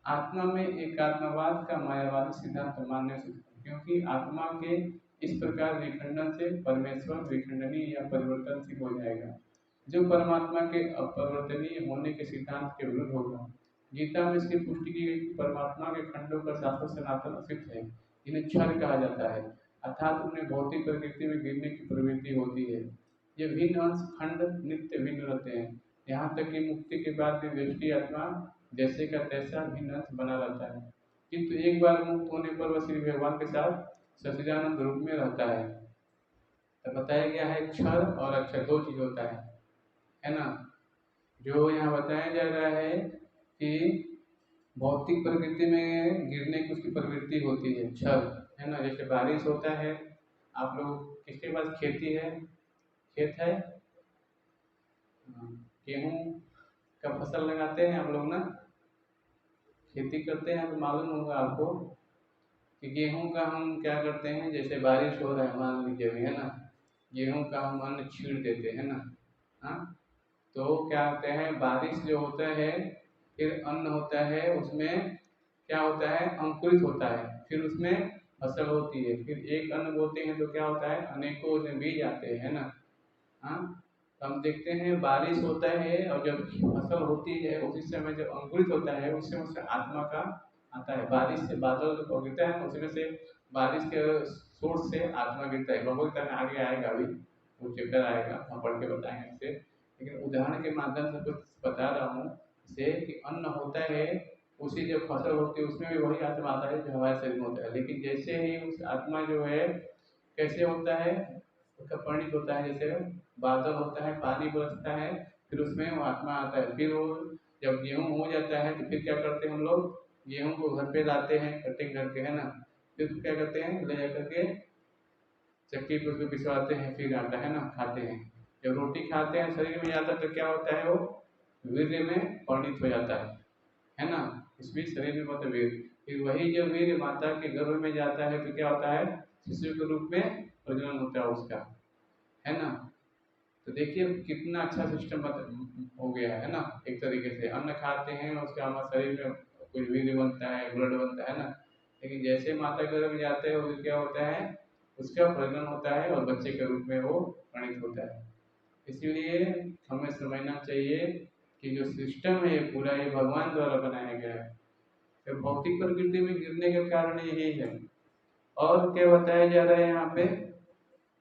आत्मा में एकात्मवाद का मायावादी सिद्धांत मानने से, क्योंकि आत्मा के इस प्रकार विखंडन से परमेश्वर विखंडनीय या परिवर्तनशील हो जाएगा, जो परमात्मा के अपरिवर्तनीय होने के सिद्धांत के विरुद्ध होगा। गीता में इसकी पुष्टि की गई कि परमात्मा के खंडों का शाश्वत सनातन अस्तित्व है, इन्हें क्षण कहा जाता है, अर्थात उन्हें भौतिक प्रकृति में गिरने की प्रवृत्ति होती है। ये भिन्न अंश खंड नित्य भिन्न रहते हैं, यहाँ तक कि मुक्ति के बाद भी व्यष्टि आत्मा जैसे का तैसा भिन्न अंश बना रहता है, किंतु एक बार मुक्त होने पर वह श्री भगवान के साथ सच्चिदानंद रूप में रहता है। तो बताया गया है क्षर और अक्षर दो चीज होता है ना। जो यहाँ बताया जा रहा है कि भौतिक प्रकृति में गिरने की उसकी प्रवृत्ति होती है, क्षर है ना। जैसे बारिश होता है, आप लोग किसके पास खेती है, खेत है, गेहूं का फसल लगाते हैं हम लोग ना, खेती करते हैं, तो मालूम होगा आपको कि गेहूं का हम क्या करते हैं, जैसे बारिश हो रहा है मान लीजिए है ना, गेहूं का हम अन्न छीड़ देते हैं ना, हाँ, तो क्या होता है, बारिश जो होता है फिर अन्न होता है, उसमें क्या होता है, अंकुरित होता है, फिर उसमें फसल होती है, फिर एक अन्न बोते हैं तो क्या होता है, अनेकों उसमें बीज आते हैं ना। हाँ, तो हम देखते हैं बारिश होता है और जब फसल होती है उसी समय जब अंकुरित होता है उस समय से आत्मा का आता है। बारिश से बादल जो गिरता है उसमें से बारिश के सोर्स से आत्मा गिरता है। भगवत में आगे आएगा, अभी वो चैप्टर आएगा, हम पढ़ के बताएंगे इसे, लेकिन उदाहरण के माध्यम से कुछ बता रहा हूँ इसे कि अन्न होता है, उसी जब फसल होती है उसमें भी वही आत्मा आता है जो हमारे शरीर में होता है, लेकिन जैसे ही उस आत्मा जो है कैसे होता है, उसका परिणित होता है, जैसे बादल होता है, पानी बरसता है, फिर उसमें वो आत्मा आता है। फिर वो जब गेहूं हो जाता है तो फिर क्या करते हैं हम लोग, गेहूं को घर पे लाते हैं कटिंग करके है ना, फिर क्या करते हैं, ले जा करके चक्की पे उसको पिसवाते हैं, फिर आता है ना, खाते हैं। जब रोटी खाते हैं शरीर में जाता है तो क्या होता है, वो वीर्य में परिणित हो जाता है ना, इसमें शरीर में होता है वीर्य। फिर वही जब वीर्य माता के गर्भ में जाता है तो क्या होता है, शिशु के रूप में प्रजनन होता है उसका, है ना। तो देखिए कितना अच्छा सिस्टम हो गया है ना। एक तरीके से अन्न खाते हैं उसका हमारे शरीर में कुछ वीर्य बनता है, ब्लड बनता है ना, लेकिन जैसे माता के गर्भ में जाते हैं वो क्या होता है, उसका प्रजनन होता है और बच्चे के रूप में वो परिणित होता है। इसीलिए हमें समझना चाहिए कि जो सिस्टम है पूरा ये भगवान द्वारा बनाया गया है। तो भौतिक प्रकृति में गिरने का कारण यही है। और क्या बताया जा रहा है यहाँ पे,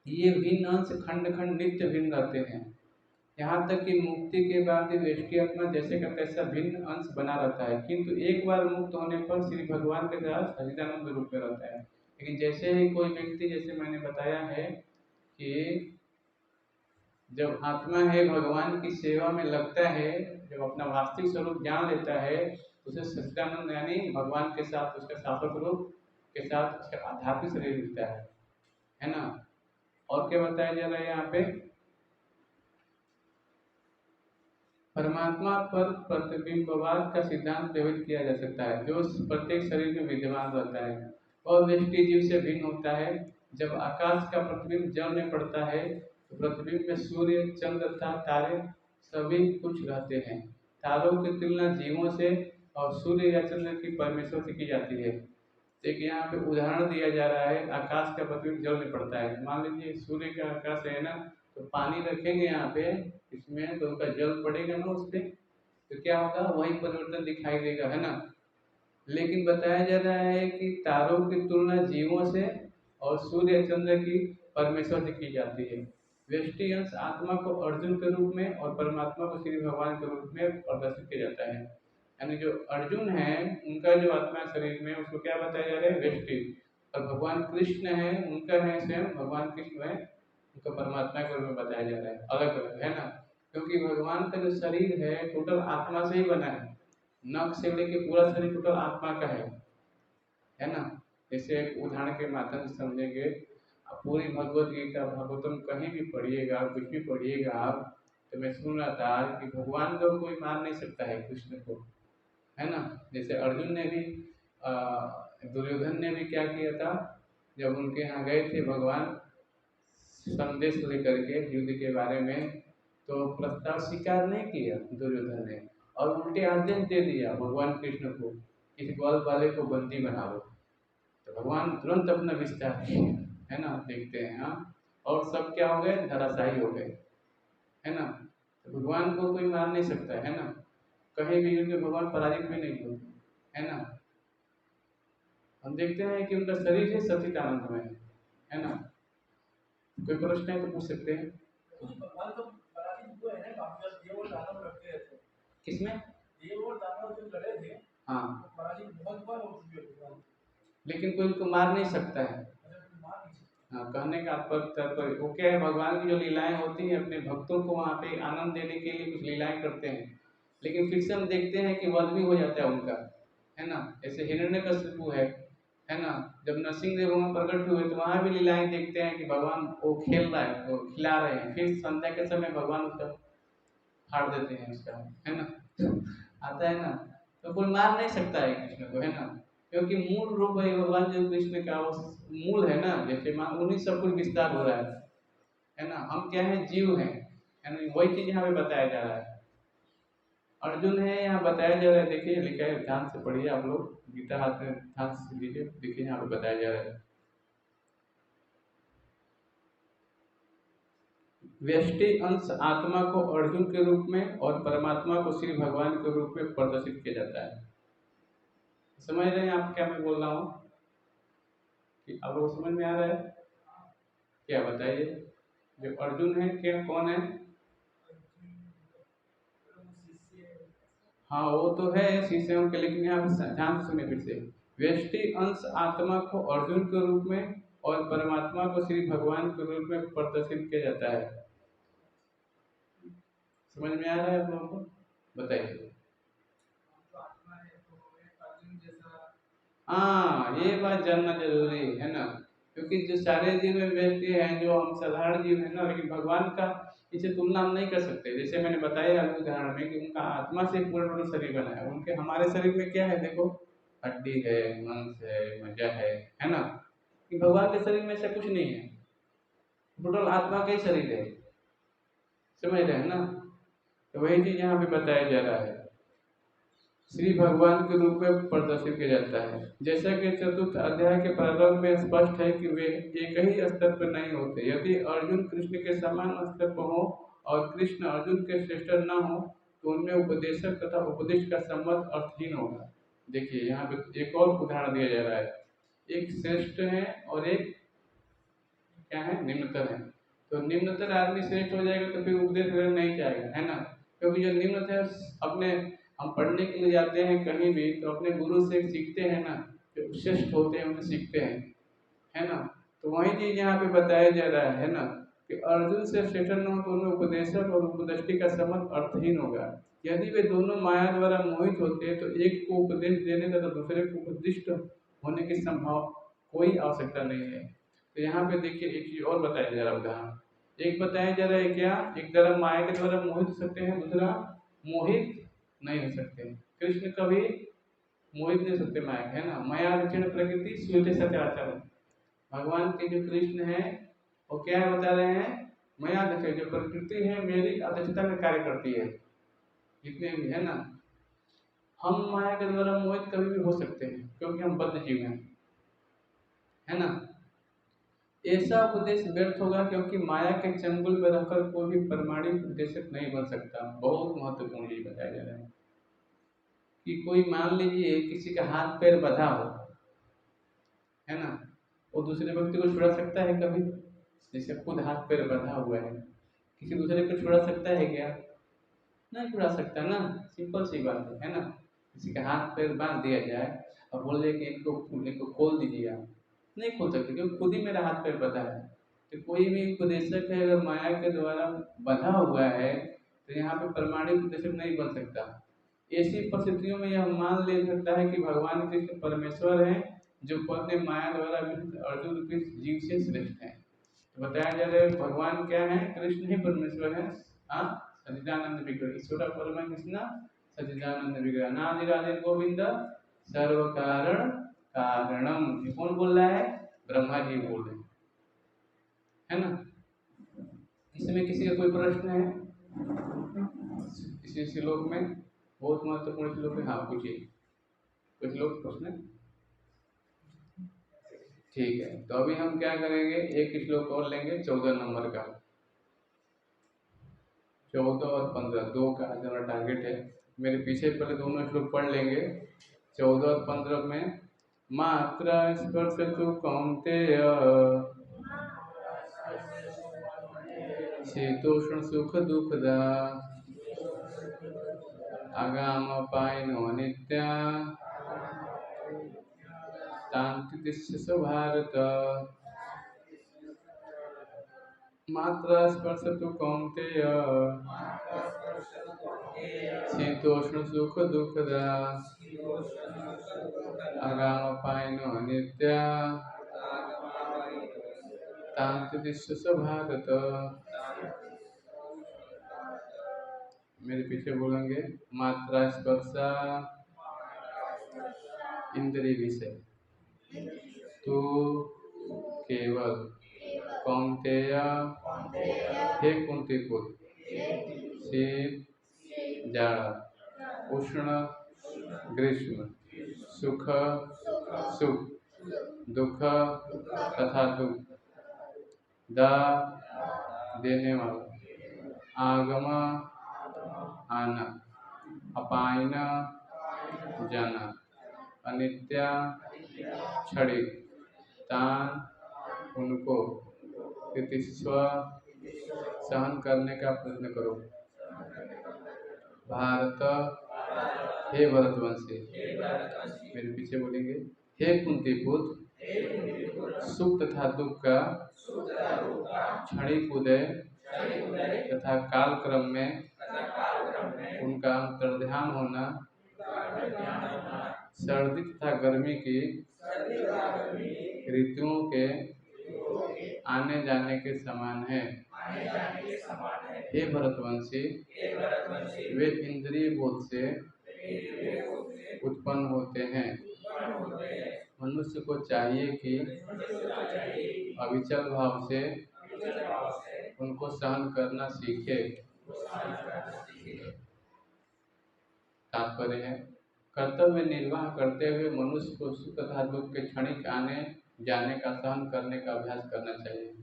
ये भिन्न अंश खंड खंड नित्य भिन्न रहते हैं, यहाँ तक कि मुक्ति के बाद भी व्यष्टि आत्मा जैसे का तैसा भिन्न अंश बना रहता है, किंतु एक बार मुक्त होने पर श्री भगवान के साथ सच्चिदानंद रूप में रहता है। लेकिन जैसे ही कोई व्यक्ति, जैसे मैंने बताया है कि जब आत्मा है भगवान की सेवा में लगता है, जब अपना वास्तविक स्वरूप जान लेता है, तो उसे सच्चिदानंद यानी भगवान के साथ उसका शाश्वत रूप के साथ उसका आध्यात्मिक शरीर मिलता है ना। और क्या बताया जा रहा है यहाँ पे, परमात्मा पर प्रतिबिंबवाद का सिद्धांत व्यवहित किया जा सकता है, जो प्रत्येक शरीर में विद्यमान रहता है और व्यष्टि जीव से भिन्न होता है। जब आकाश का प्रतिबिंब जल में पड़ता है तो प्रतिबिंब में सूर्य, चंद्र तथा तारे सभी कुछ रहते हैं। तारों की तुलना जीवों से और सूर्य या चंद्र की परमेश्वर से की जाती है। एक यहाँ पे उदाहरण दिया जा रहा है, आकाश का प्रतिबिंब जल में पड़ता है। मान लीजिए सूर्य का आकाश है ना, तो पानी रखेंगे यहाँ पे इसमें, तो उनका जल पड़ेगा ना उस पर, तो क्या होगा, वही परिवर्तन दिखाई देगा, है ना। लेकिन बताया जा रहा है कि तारों की तुलना जीवों से और सूर्य चंद्र की परमेश्वर से की जाती है। व्यष्टि अंश आत्मा को अर्जुन के रूप में और परमात्मा को श्री भगवान के रूप में प्रदर्शित किया जाता है। यानी जो अर्जुन है उनका जो आत्मा शरीर में, उसको क्या बताया जा रहा है, व्यष्टि। और भगवान कृष्ण है, उनका है स्वयं भगवान कृष्ण है, उनका परमात्मा के रूप में बताया जा रहा है, अलग अलग, है ना। क्योंकि भगवान का जो शरीर है टोटल आत्मा से ही बना है, नख से लेके पूरा शरीर टोटल आत्मा का है ना। जैसे एक उदाहरण के माध्यम से समझेंगे, आप पूरी भगवत गीता भागवतम कहीं भी पढ़िएगा, कुछ भी पढ़िएगा आप, तो मैं सुन रहा था कि भगवान को कोई मार नहीं सकता है, कृष्ण को, है ना। जैसे अर्जुन ने भी दुर्योधन ने भी क्या किया था, जब उनके यहाँ गए थे भगवान संदेश लेकर के युद्ध के बारे में, तो प्रस्ताव स्वीकार नहीं किया दुर्योधन ने, और उल्टे आदेश दे दिया भगवान कृष्ण को, इस ग्वाल वाले को बंदी बना लो। तो भगवान तुरंत अपना विस्तार किए, है ना, देखते हैं। हाँ, और सब क्या हो गए, धराशायी हो गए, है ना। तो भगवान को कोई मार नहीं सकता है ना, कहीं भी युद्ध में भगवान पराजित भी नहीं होते, है ना। हम देखते हैं कि उनका शरीर ही सच्चिदानंद में है ना। कोई प्रश्न है तो पूछ सकते हैं। भगवान तो पराजित हुए हैं ना, देव और दानव लड़ते रहते हैं। किसमें? देव और दानव जो लड़े थे, हाँ, तो पराजित बहुत बार हो चुके हैं भगवान, लेकिन कोई उनको मार नहीं सकता है। मार नहीं सकते। हाँ, कहने का तात्पर्य वो क्या है, भगवान की जो लीलाएं होती हैं अपने भक्तों को वहाँ पे आनंद देने के लिए कुछ लीलाएं करते हैं, लेकिन फिर से हम देखते हैं कि वध भी हो जाता है उनका, है ना। जैसे हिरण्यकशिपु है ना, जब नरसिंह देव वहाँ प्रकट हुए तो वहाँ भी लीलाएं देखते हैं कि भगवान वो खेल रहा है, वो खिला रहे हैं, फिर संध्या के समय भगवान उसका फाड़ देते हैं उसका, है ना। आता है ना, तो कोई मार नहीं सकता है कृष्ण को, है ना, क्योंकि मूल रूप है भगवान जो कृष्ण का वो मूल है ना। जैसे मान उन्हीं सब कुछ विस्तार हो रहा है ना। हम क्या है, जीव हैं, है ना। वही चीज यहाँ पे बताया जा रहा है। अर्जुन है यहाँ बताया जा रहा है, देखिए लिखा है, ध्यान से पढ़िए आप लोग, गीता हाथ में ध्यान से लीजिए, देखिए यहाँ पे बताया जा रहा है, व्यष्टि अंश आत्मा को अर्जुन के रूप में और परमात्मा को श्री भगवान के रूप में प्रदर्शित किया जाता है। समझ रहे हैं आप क्या मैं बोल रहा हूँ, कि आप लोग समझ में आ रहा है? क्या बताइए, जो अर्जुन है क्या, कौन है? हाँ, वो तो है शिष्यों के, लेकिन यहाँ ध्यान से सुने फिर से, व्यष्टि अंश आत्मा को अर्जुन के रूप में और परमात्मा को श्री भगवान के रूप में प्रदर्शित किया जाता है। समझ में आ रहा है आप लोगों को? बताइए। हाँ, ये बात जानना जरूरी है ना, क्योंकि जो सारे जीव में व्यक्ति हैं, जो हम साधारण जीव है ना, लेकिन भगवान का इसे तुलना हम नहीं कर सकते। जैसे मैंने बताया अभी उदाहरण में कि उनका आत्मा से पूर्ण शरीर बना है, उनके हमारे शरीर में क्या है, देखो हड्डी है, मांस है, मज्जा है ना। कि भगवान के शरीर में ऐसा कुछ नहीं है, टोटल आत्मा का ही शरीर है, समझ रहे हैं ना। तो वही चीज यहाँ पे बताया जा रहा है, श्री भगवान के रूप में प्रदर्शित किया जाता है। जैसा कि चतुर्थ अध्याय के प्रारंभ में स्पष्ट है कि वे एक ही स्तर पर नहीं होते। यदि अर्जुन कृष्ण के समान स्तर पर हो और कृष्ण अर्जुन के श्रेष्ठ न हो, तो उनमें उपदेशक तथा उपदेश का संबंध अर्थहीन होगा। देखिए यहाँ पे एक और उदाहरण दिया जा रहा है, एक श्रेष्ठ है और एक क्या है, निम्नतर है। तो निम्नतर आदमी श्रेष्ठ हो जाएगा तो फिर उपदेश ग्रहण नहीं चाहेगा, है ना। क्योंकि जो निम्न थे अपने, हम पढ़ने के लिए जाते हैं कहीं भी तो अपने गुरु से सीखते हैं ना, जो श्रेष्ठ होते हैं उनसे सीखते हैं, है ना। तो वही चीज यहाँ पे बताया जा रहा है ना कि अर्जुन से श्रेष्ठ न हो तो उनमें उपदेशक और उपदृष्टि का संबंध अर्थहीन होगा। यदि वे दोनों माया द्वारा मोहित होते तो एक को उपदेश देने का तो दूसरे को उपदिष्ट होने की संभव कोई आवश्यकता नहीं है। तो यहाँ पे देखिए एक चीज और बताया जा रहा है उदाहरण, एक बताया जा रहा है क्या, एक तरफ माया के द्वारा मोहित हो सकते हैं, दूसरा मोहित नहीं हो सकते। कृष्ण कभी मोहित नहीं सकते माया, है ना। माया दक्षिण प्रकृति सूर्य सचराचर, भगवान के जो कृष्ण है वो क्या है बता रहे हैं, माया दक्षिण जो प्रकृति है मेरी अध्यक्षता में कार्य करती है, जितने भी है ना। हम माया के द्वारा मोहित कभी भी हो सकते हैं क्योंकि हम बद्ध जीव हैं, है ना। ऐसा उपदेश व्यर्थ होगा क्योंकि माया के चंगुल में रहकर कोई भी प्रमाणिक उपदेशक नहीं बन सकता। बहुत महत्वपूर्ण ये बताया जा रहा है कि कोई मान लीजिए किसी का हाथ पैर बंधा हो, है ना, वो दूसरे व्यक्ति को छुड़ा सकता है कभी? जैसे खुद हाथ पैर बंधा हुआ है, किसी दूसरे को छुड़ा सकता है क्या? नहीं छुड़ा सकता ना, सिंपल सी बात है ना। किसी का हाथ पैर बांध दिया जाए और बोले कि इनको खोल दीजिए, आप नहीं खोल सकते क्योंकि खुद ही मेरा हाथ पैर बंधा है। तो कोई भी उपदेशक है अगर माया के द्वारा बंधा हुआ है तो यहाँ पे प्रमाणिक उपदेशक नहीं बन सकता। ऐसी परिस्थितियों में यह मान ले सकता है कि भगवान कृष्ण परमेश्वर हैं जो पद में माया द्वारा अर्जुन रूपी जीव से श्रेष्ठ हैं। तो बताया जा रहा है भगवान क्या है, कृष्ण ही परमेश्वर है। हाँ, सच्चिदानंद विग्रह ईश्वर परम कृष्ण सच्चिदानंद विग्रह नादिरादि गोविंद सर्व कारण कारणम। ये कौन बोल रहा है? ब्रह्मा जी बोल रहे हैं, है ना। इसमें किसी का कोई प्रश्न है इसी श्लोक में? बहुत महत्वपूर्ण श्लोक है। हाँ पूछिए, कुछ लोग प्रश्न। ठीक है, तो अभी हम क्या करेंगे, एक श्लोक और लेंगे 14 नंबर का। 14 और 15 दो का आज हमारा टारगेट है। मेरे पीछे पहले दोनों श्लोक पढ़ लेंगे। 14 और 15 में मात्रा स्पर्श तु कौन्तेय शीतोष्ण सुख दुखदा आगाम पायनो नित्या तांतितिष्ठ भारत। मात्रा स्पर्श तु कौन्तेय शीतोष्ण सुख दुखदा आगाम पायनो नित्या तांतितिष्ठ भारत। मेरे पीछे बोलेंगे, मात्रा स्पर्शा इंद्रिय विषय तो केवल कौन्तेय हे कुंती पुत्र शीत जाड़ा उष्ण ग्रीष्म सुख सुख दुख तथा दुख दा देने वाला आगम आना अपायन जाना अनित्या क्षणिक तान उनको तितिस्व सहन करने का प्रयत्न करो। भारत हे भरतवंशी, मेरे पीछे बोलेंगे, हे कुंती पुत्र सुख तथा दुख का क्षणिक उदय तथा काल क्रम में उनका अंतर्ध्यान होना सर्दी तथा गर्मी की ऋतुओं के आने जाने के समान है। हे भरतवंशी, वे इंद्रिय बोध से उत्पन्न होते हैं। मनुष्य को चाहिए कि अविचल भाव से उनको सहन करना सीखे। तात्पर्य है, कर्तव्य निर्वाह करते हुए मनुष्य को सुख तथा दुख के क्षणिक आने जाने का सहन करने का अभ्यास करना चाहिए।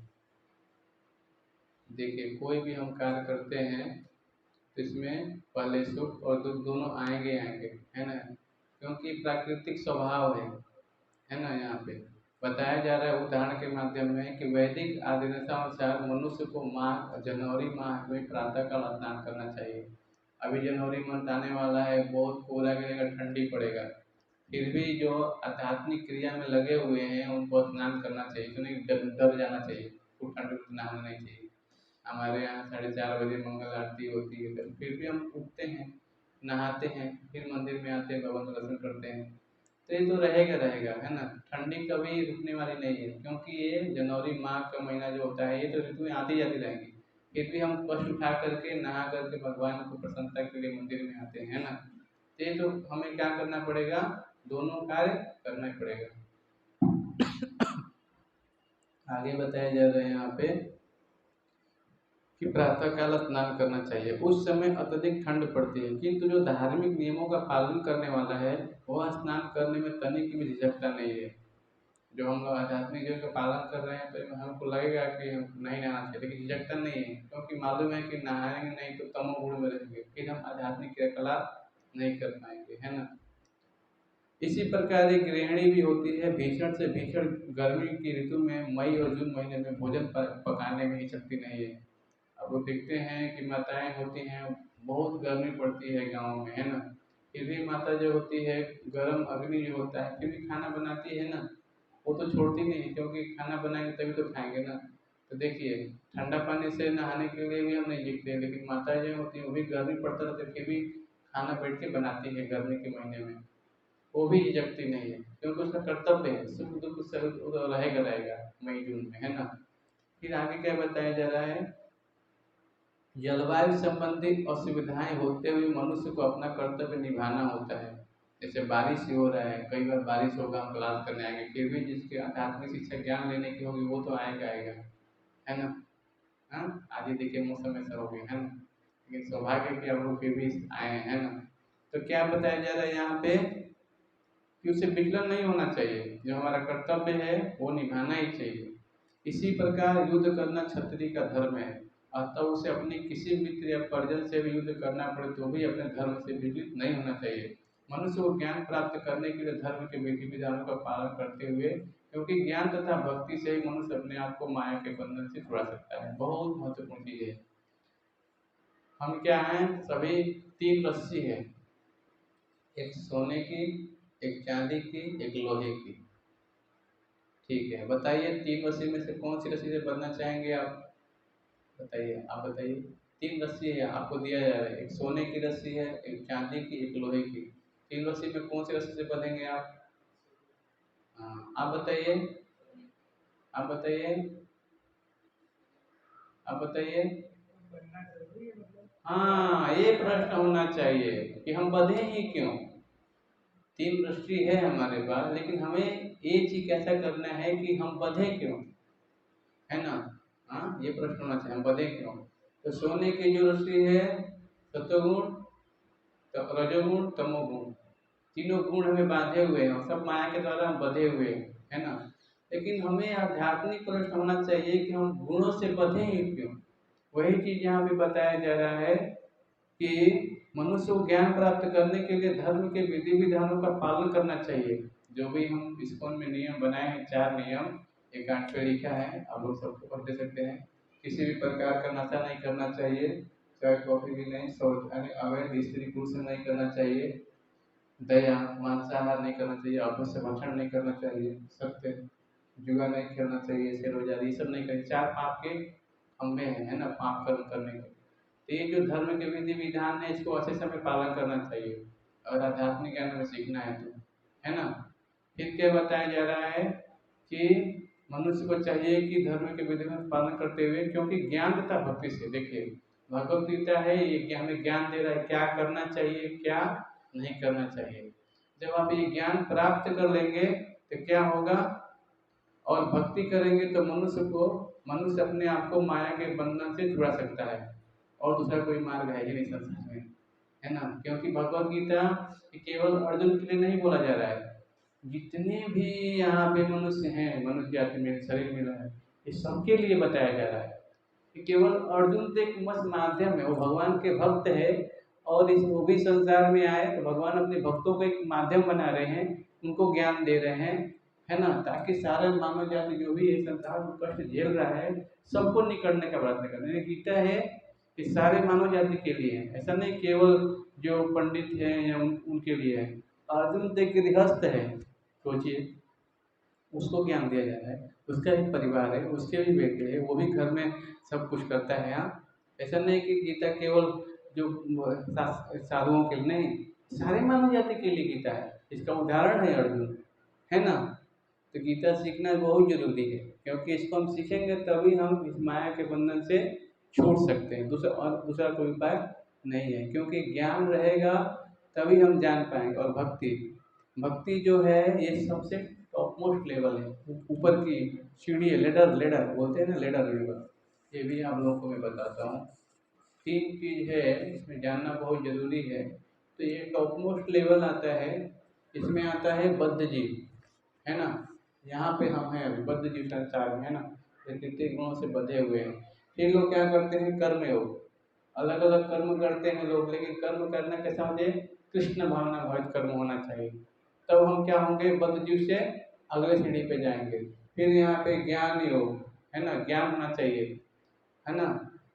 देखिए, कोई भी हम कार्य करते हैं तो इसमें पहले सुख और दुख दोनों आएंगे, है ना, क्योंकि प्राकृतिक स्वभाव है ना यहाँ पे। बताया जा रहा है उदाहरण के माध्यम में कि वैदिक आधुनिकतानुसार मनुष्य को माह जनवरी माह में प्रातःकाल स्नान करना चाहिए। अभी जनवरी मंथ आने वाला है, बहुत कोहरा गिरेगा, ठंडी पड़ेगा, फिर भी जो आध्यात्मिक क्रिया में लगे हुए हैं उनको स्नान करना चाहिए, तो नहीं डर जाना चाहिए, खूब ठंड में नहाना नहीं चाहिए। हमारे यहाँ 4:30 बजे मंगल आरती होती है, तो फिर भी हम उठते हैं, नहाते हैं, फिर मंदिर में आते हैं, भगवान का दर्शन करते हैं। तो ये तो रहेगा रहेगा, है ना। ठंडी कभी रुकने वाली नहीं है, क्योंकि ये जनवरी माह का महीना जो होता है ये तो ऋतुएं आती जाती रहेंगी। फिर भी हम कष्ट उठा करके नहा करके भगवान को प्रसन्नता के लिए मंदिर में आते हैं, है ना। तो ये तो हमें क्या करना पड़ेगा, दोनों कार्य करना ही पड़ेगा। आगे बताया जा रहा है यहाँ पे कि प्रातःकाल स्नान करना चाहिए। उस समय अत्यधिक ठंड पड़ती है, किंतु जो धार्मिक नियमों का पालन करने वाला है वह स्नान करने में तनिक भी झिझकता नहीं है। जो हम लोग आध्यात्मिक जीवन का पालन कर रहे हैं तो हमको लगेगा कि हम नहीं नहाना चाहिए, लेकिन झिझकता नहीं है, क्योंकि मालूम है कि नहाएंगे नहीं तो तमोगुण में रहेंगे, फिर हम आध्यात्मिक क्रियाकलाप नहीं कर पाएंगे, है ना। इसी प्रकार एक गृहिणी भी होती है, भीषण से भीषण गर्मी की ऋतु में मई और जून महीने में भोजन पकाने में ही शक्ति नहीं है। अब वो देखते हैं कि माताएं होती हैं, बहुत गर्मी पड़ती है गाँव में, है ना, फिर भी माता जो होती है गर्म अग्नि जो होता है फिर भी खाना बनाती है ना, वो तो छोड़ती नहीं है, क्योंकि खाना बनाएंगे तभी तो खाएंगे ना। तो देखिए ठंडा पानी से नहाने के लिए भी हम नहीं जीतते, लेकिन माताएं जो होती हैं वो भी गर्मी पड़ता रहता है फिर भी खाना बैठ के बनाती है गर्मी के महीने में, वो भी झिझकती नहीं है, क्योंकि उसका कर्तव्य है, सुख दुख से रहेगा रहेगा मई जून में, है ना। फिर आगे क्या बताया जा रहा है, जलवायु संबंधी असुविधाएं होते हुए मनुष्य को अपना कर्तव्य निभाना होता है। जैसे बारिश ही हो रहा है, कई बार बारिश होगा, हम क्लास करने आएंगे, फिर भी जिसके आध्यात्मिक शिक्षा ज्ञान लेने की होगी वो तो आएगा आएगा, है ना। हाँ, आज ही देखिए मौसम ऐसा हो गया, है ना, लेकिन सौभाग्य कि हम लोग फिर भी आए हैं, है ना। तो क्या बताया जा रहा है यहाँ पे कि उसे विचलन नहीं होना चाहिए, जो हमारा कर्तव्य है वो निभाना ही चाहिए। इसी प्रकार युद्ध करना क्षत्रिय का धर्म है, अतः उसे अपने किसी मित्र या परिजन से भी युद्ध करना पड़े तो भी अपने धर्म से विचलित नहीं होना चाहिए। मनुष्य को ज्ञान प्राप्त करने के लिए धर्म के विधि विधानों का पालन करते हुए, क्योंकि ज्ञान तथा भक्ति से ही मनुष्य अपने आप को माया के बंधन से छुड़ा सकता है। बहुत महत्वपूर्ण चीज है। हम क्या हैं, सभी 3 रस्सी है, एक सोने की, एक चांदी की, एक लोहे की। ठीक है, बताइए 3 रस्सी में से कौन सी रस्सी से बंधना चाहेंगे आप, बताइए, आप बताइए। 3 रस्सी है आपको दिया जा रहा है, एक सोने की रस्सी है, एक चांदी की, एक लोहे की। 3 रस्सी में कौन सी रस्सी से बंधेंगे आप? हाँ, आप बताइए, आप बताइए, आप बताइए। हाँ, ये प्रश्न होना चाहिए कि हम बंधे ही क्यों। 3 रस्सी है हमारे पास, लेकिन हमें एक चीज कैसा करना है कि हम बंधे क्यों, है ना। हाँ, ये प्रश्न होना चाहिए, हम बंधे क्यों। तो सोने की जो रस्सी है सत्वगुण, तो रजोगुण, तमोगुण, तीनों गुण हमें बांधे हुए हैं, सब माया के द्वारा हम बंधे हुए हैं, है ना। लेकिन हमें आध्यात्मिक प्रश्न होना चाहिए कि हम गुणों से बंधे ही क्यों। वही चीज यहाँ पे बताया जा रहा है कि मनुष्य को ज्ञान प्राप्त करने के लिए धर्म के विधि विधानों का पालन करना चाहिए। जो भी हम इस्कॉन में नियम बनाए हैं, 4 नियम, एक 8 पे लिखा है, आप लोग सबको पढ़ दे सकते हैं। किसी भी प्रकार का नशा नहीं करना चाहिए, चाय कॉफी भी नहीं, शौच अवैध स्त्री पुरुष से नहीं करना चाहिए, दया, मांसाहार नहीं करना चाहिए, आपस से भक्षण नहीं करना चाहिए, सत्य, जुआ नहीं खेलना चाहिए, शेर बाजारी, ये सब नहीं करना। 4 पाप के खंभे हैं, है ना, पाप कर्म करने के। तो ये जो धर्म के विधि विधान है इसको अच्छे समय पालन करना चाहिए, और आध्यात्मिक ज्ञान में सीखना है तो, है ना। फिर क्या बताया जा रहा है कि मनुष्य को चाहिए कि धर्म के विधि का पालन करते हुए, क्योंकि ज्ञान तथा भक्ति से, देखिए भगवत गीता है ये हमें ज्ञान दे रहा है क्या करना चाहिए क्या नहीं करना चाहिए। जब आप ये ज्ञान प्राप्त कर लेंगे तो क्या होगा, और भक्ति करेंगे तो मनुष्य अपने आप को माया के बंधन से छुड़ा सकता है, और दूसरा कोई मार्ग है ही नहीं संसार में, है ना। क्योंकि भगवत गीता केवल अर्जुन के लिए नहीं बोला जा रहा है, जितने भी यहाँ पे मनुष्य हैं, मनुष्य जाति में शरीर मिला है, ये सबके लिए बताया जा रहा है कि केवल अर्जुन तो एक मस्त माध्यम है, वो भगवान के भक्त है, और इस वो भी संसार में आए तो भगवान अपने भक्तों को एक माध्यम बना रहे हैं, उनको ज्ञान दे रहे हैं, है ना, ताकि सारा मानव जाति जो भी इस संसार में कष्ट झेल रहा है सबको निकलने का प्रयत्न करना है। गीता है कि सारे मानव जाति के लिए है, ऐसा नहीं केवल जो पंडित हैं या उनके लिए है। अर्जुन तो एक गृहस्थ है, सोचिए उसको ज्ञान दिया जा रहा है, उसका एक परिवार है, उसके भी बेटे हैं, वो भी घर में सब कुछ करता है। हाँ, ऐसा नहीं कि गीता केवल जो साधुओं के लिए नहीं, सारे मानव जाति के लिए गीता है। इसका उदाहरण है अर्जुन, है ना। तो गीता सीखना बहुत जरूरी है, क्योंकि इसको हम सीखेंगे तभी हम इस माया के बंधन से छूट सकते हैं। दूसरा कोई उपाय नहीं है, क्योंकि ज्ञान रहेगा तभी हम जान पाएंगे। और भक्ति भक्ति जो है ये सबसे टॉप मोस्ट लेवल है, ऊपर की सीढ़ी है, लेडर लेडर बोलते हैं ना, लेडर लेवल। ये भी आप लोगों को मैं बताता हूँ। 3 चीज़ है इसमें जानना बहुत जरूरी है। तो ये टॉप मोस्ट लेवल आता है, इसमें आता है बद्ध जीव, है ना। यहाँ पे हम हैं अभी बद्ध जीव संसार में, है ना, प्रकृति गुणों से बंधे हुए हैं। फिर लोग क्या करते हैं, कर्म योग, अलग अलग कर्म करते हैं लोग, लेकिन कर्म करने के साथ ये कृष्ण भावना भक्त कर्म होना चाहिए, तब हम क्या होंगे, बद्ध जीव से अगले सीढ़ी पे जाएंगे। फिर यहाँ पे ज्ञान योग, है ना, ज्ञान होना चाहिए, है ना,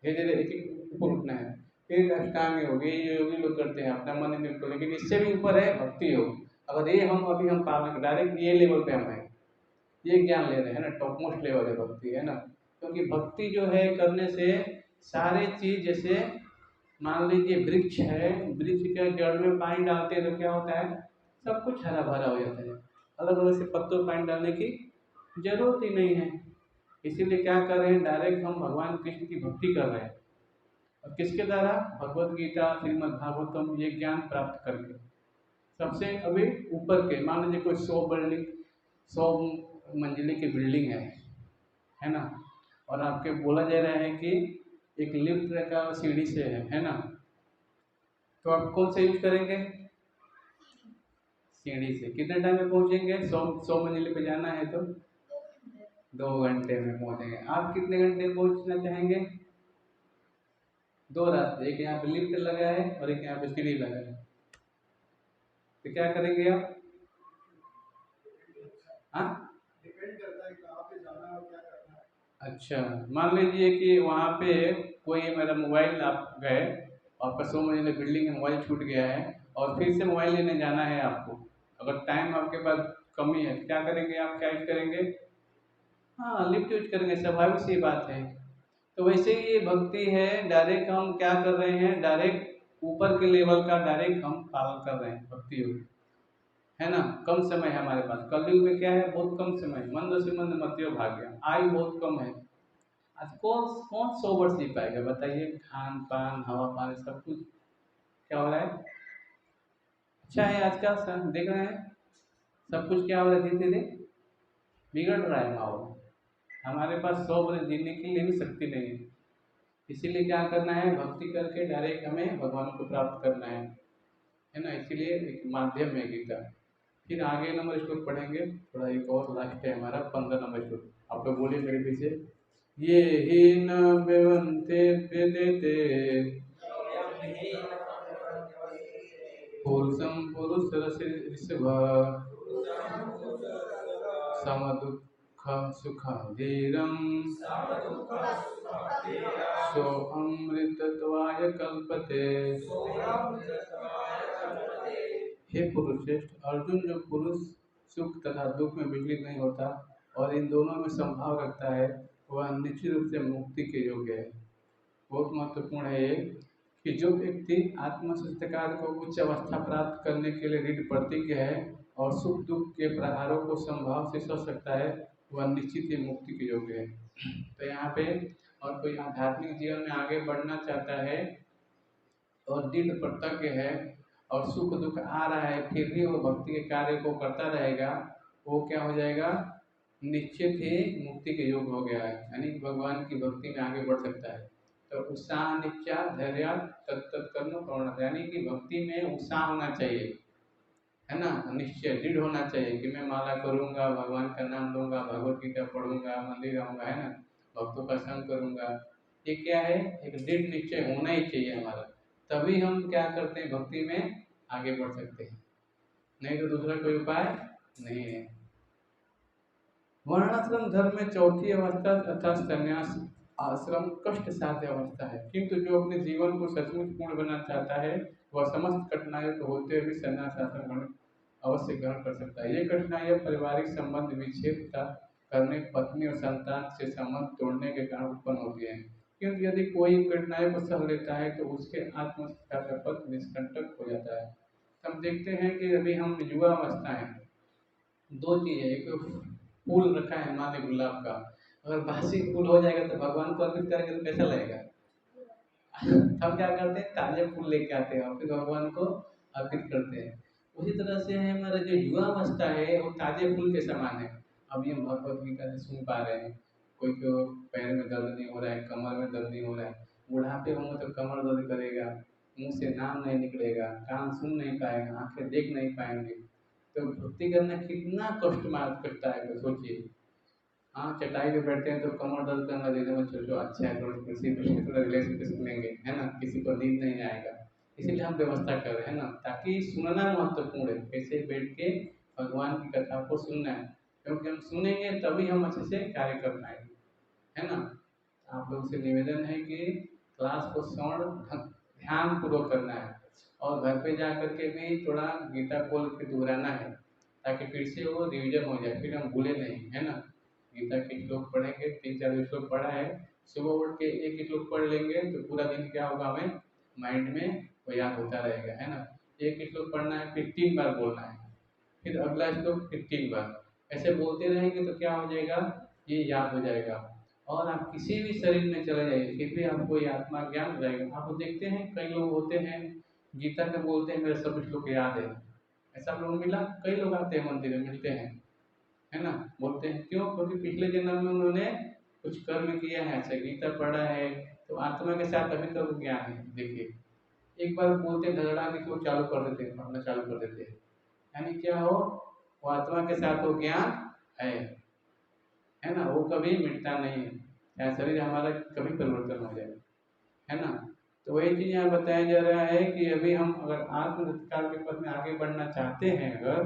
धीरे धीरे एक एक ऊपर उठना है। फिर अष्टांग योग, ये योगी लोग करते हैं अपना मन इंद्रियों को, लेकिन इससे भी ऊपर है भक्ति योग। अगर ये हम अभी हम पालन डायरेक्ट ये लेवल पे हम हैं, ये ज्ञान ले रहे हैं ना, टॉप मोस्ट लेवल है भक्ति, है ना। क्योंकि भक्ति जो है करने से सारे चीज, जैसे मान लीजिए वृक्ष है, वृक्ष के जड़ में पानी डालते हैं तो क्या होता है, सब कुछ हरा भरा हो जाता है। अलग अलग से पत्तों में पानी डालने की जरूरत ही नहीं है। इसीलिए क्या कर रहे हैं, डायरेक्ट हम भगवान कृष्ण की भक्ति कर रहे हैं। और किसके द्वारा, भगवत गीता, श्रीमद् भागवतम, ये ज्ञान प्राप्त करके। सबसे अभी ऊपर के, मान लीजिए कोई 100 मंजिले की बिल्डिंग है ना, और आपके बोला जा रहा है कि एक लिफ्ट का सीढ़ी से है ना, तो आप कौन से यूज करेंगे, सीढ़ी से। कितने टाइम में पहुंचेंगे, 100 मंजिले पे जाना है तो 2 घंटे में पहुंचेंगे। आप कितने घंटे में पहुंचना चाहेंगे, 2 रास्ते, एक यहाँ पे लिफ्ट लगा है और एक यहाँ पे सीढ़ी लगा है, तो क्या करेंगे आप, हाँ, डिपेंड करता है कहाँ पे जाना है और क्या करना है। अच्छा, मान लीजिए कि वहाँ पे कोई मेरा मोबाइल आप गए, आपका 100 मंजिला बिल्डिंग है, मोबाइल छूट गया है और फिर से मोबाइल लेने जाना है आपको। अगर टाइम आपके पास कमी है तो क्या करेंगे आप, क्या यूज करेंगे, हाँ, लिफ्ट यूज करेंगे, स्वाभाविक सी बात है। तो वैसे ही ये भक्ति है, डायरेक्ट हम क्या कर रहे हैं, डायरेक्ट ऊपर के लेवल का डायरेक्ट हम पालन कर रहे हैं भक्ति योग, है ना। कम समय है हमारे पास, कलयुग में क्या है, बहुत कम समय, मंद से मंद मत्यो भाग्य, आयु बहुत कम है। आज कौन कौन 100 वर्ष जी पाएगा बताइए, खान पान हवा पानी सब कुछ क्या हो रहा है, अच्छा है आज का देख रहे हैं सब कुछ क्या हो रहा है, धीरे धीरे बिगड़ रहा है माहौल। हमारे पास 100 वर्ष जीने के लिए भी शक्ति नहीं है। इसीलिए क्या करना है, भक्ति करके डायरेक्ट हमें भगवान को प्राप्त करना है ना। इसीलिए एक माध्यम है गीता। फिर आगे नंबर श्लोक पढ़ेंगे, थोड़ा एक और लास्ट है हमारा 15 नंबर श्लोक, आप लोग बोलिए मेरे पीछे। ये ही न बेवंते वेदेते पुरुषम पुरुष ऋषभ समदुःख सुख धीरम सो अमृतत्वाय कल्पते। हे पुरुष श्रेष्ठ, अर्जुन जो पुरुष सुख तथा दुख में विचलित नहीं होता और इन दोनों में संभाव रखता है, वह निश्चित रूप से मुक्ति के योग्य है। बहुत महत्वपूर्ण है ये कि जो व्यक्ति आत्म संस्कार को उच्च अवस्था प्राप्त करने के लिए दृढ़ प्रतिज्ञ है और सुख दुख के प्रहारों को संभाव से सह सकता है, वह निश्चित ही मुक्ति के योग्य है। तो यहाँ पे और कोई आध्यात्मिक जीवन में आगे बढ़ना चाहता है और दृढ़ प्रतिज्ञ है और सुख दुख आ रहा है फिर भी वो भक्ति के कार्य को करता रहेगा, वो क्या हो जाएगा, निश्चित ही मुक्ति के योग हो गया है, यानी भगवान की भक्ति में आगे बढ़ सकता है। तो उत्साह निश्चा धैर्य तत्कर्म प्रवणता, यानी कि भक्ति में उत्साह होना चाहिए, है ना, निश्चय दृढ़ होना चाहिए कि मैं माला करूंगा, भगवान का नाम लूंगा, भगवत गीता पढ़ूंगा, मंदिर आऊंगा, है ना, भक्तों का संग करूंगा। ये क्या है, एक दृढ़ निश्चय होना ही चाहिए हमारा, तभी हम क्या करते हैं, भक्ति में आगे बढ़ सकते हैं, नहीं तो दूसरा कोई उपाय नहीं है। वर्णाश्रम धर्म में चौथी अवस्था अर्थात संन्यास आश्रम कष्ट साध्य अवस्था है, किंतु जो अपने जीवन को सचमुच पूर्ण बनाना चाहता है वह समस्त कठिनाइयों को होते हुए संन्यास आश्रम ग्रहण अवश्य ग्रहण कर सकता है। ये कठिनाइयाँ पारिवारिक संबंध विच्छेद का करने, पत्नी और संतान से संबंध तोड़ने के कारण उत्पन्न होती है, क्योंकि यदि कोई कठिनाई को सह लेता है तो उसके आत्मशिक्षा का पथ निष्कंटक हो जाता है। हम देखते हैं कि अभी हम युवा अवस्था है, दो चीज है, एक तो फूल रखा है माँ ने गुलाब का, अगर बासी फूल हो जाएगा तो भगवान को अर्पित करेंगे तो कैसा लगेगा। हम क्या करते हैं, ताजे फूल लेके आते हैं और फिर भगवान को अर्पित करते हैं। उसी तरह से है हमारा जो युवा अवस्था है वो ताजे फूल के समान है। अभी हम भगवत गीता से सुन पा रहे हैं, कोई को पैर में दर्द नहीं हो रहा है, कमर में दर्द नहीं हो रहा है, बुढ़ापे होंगे तो कमर दर्द करेगा, मुंह से नाम नहीं निकलेगा, कान सुन नहीं पाएगा, आंखें देख नहीं पाएंगे, तो भक्ति करना कितना कष्ट मार करता है, तो सोचिए। हाँ, चटाई पे बैठते हैं तो कमर दर्द करना देने में चलो अच्छा है, थोड़ा किसी पे थोड़ा रिलैक्स पे सुनेंगे, है ना, किसी को नींद नहीं आएगा, इसीलिए हम व्यवस्था कर रहे हैं ना, ताकि सुनना महत्वपूर्ण है, कैसे बैठ के भगवान की कथा को सुनना है, क्योंकि हम सुनेंगे तभी हम अच्छे से कार्य कर पाएंगे, है ना। आप लोगों से निवेदन है कि क्लास को श्रवण ध्यान पूर्वक करना है और घर पे जा करके भी थोड़ा गीता खोल के दोहराना है, ताकि फिर से वो रिविजन हो जाए, फिर हम भूले नहीं, है ना। गीता के श्लोक पढ़ेंगे, 3-4 श्लोक पढ़ा है, सुबह उठ के एक ही श्लोक पढ़ लेंगे तो पूरा दिन क्या होगा, हमें माइंड में वो याद होता रहेगा, है ना। एक ही श्लोक पढ़ना है, फिर 3 बार बोलना है, फिर अगला श्लोक, फिर 3 बार, ऐसे बोलते रहेंगे तो क्या हो जाएगा, ये याद हो जाएगा। और आप किसी भी शरीर में चले जाइए फिर भी आपको ये आत्मा ज्ञान रहेगा। आप देखते हैं कई लोग होते हैं गीता के बोलते हैं मेरे सब श्लोक याद है, ऐसा लोग मिला, कई लोग आते हैं मंदिर में मिलते हैं, है ना, बोलते हैं क्यों, क्योंकि पिछले जन्म में उन्होंने कुछ कर्म किया है, अच्छा गीता पढ़ा है, तो आत्मा के साथ अभी तक ज्ञान है। देखिए एक बार बोलते झगड़ा के लोग चालू कर देते हैं, पढ़ना चालू कर देते हैं, यानी क्या हो, वो आत्मा के साथ वो ज्ञान है ना, वो कभी मिटता नहीं है, चाहे शरीर हमारा कभी परिवर्तन हो जाए, है ना। तो वही चीज़ यहाँ बताया जा रहा है कि अभी हम अगर आत्मसत्कार के पथ में आगे बढ़ना चाहते हैं अगर,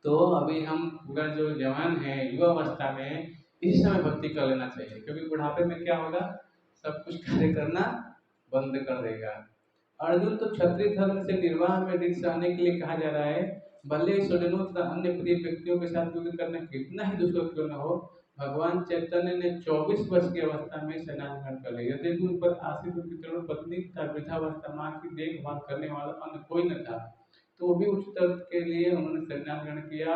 तो अभी हम पूरा जो जवान है युवा अवस्था में इस समय भक्ति कर लेना चाहिए, क्योंकि बुढ़ापे में क्या होगा, सब कुछ कार्य करना बंद कर देगा। अर्जुन तो क्षत्रिय धर्म से निर्वाह में दिन सहने के लिए कहा जा रहा है, भले ही स्वजनों तथा अन्य प्रिय व्यक्तियों के साथ युद्ध करना कितना ही दुष्कर क्यों न हो, भगवान चैतन्य ने 24 वर्ष की अवस्था में स्नान ग्रहण कर लिया, यदि उन पर आश्रित उनकी तरुण पत्नी तथा वृद्धावस्था माँ की देखभाल करने वाला अन्य कोई न था, तो वो भी उच्च तर्क के लिए उन्होंने संन्यास ग्रहण किया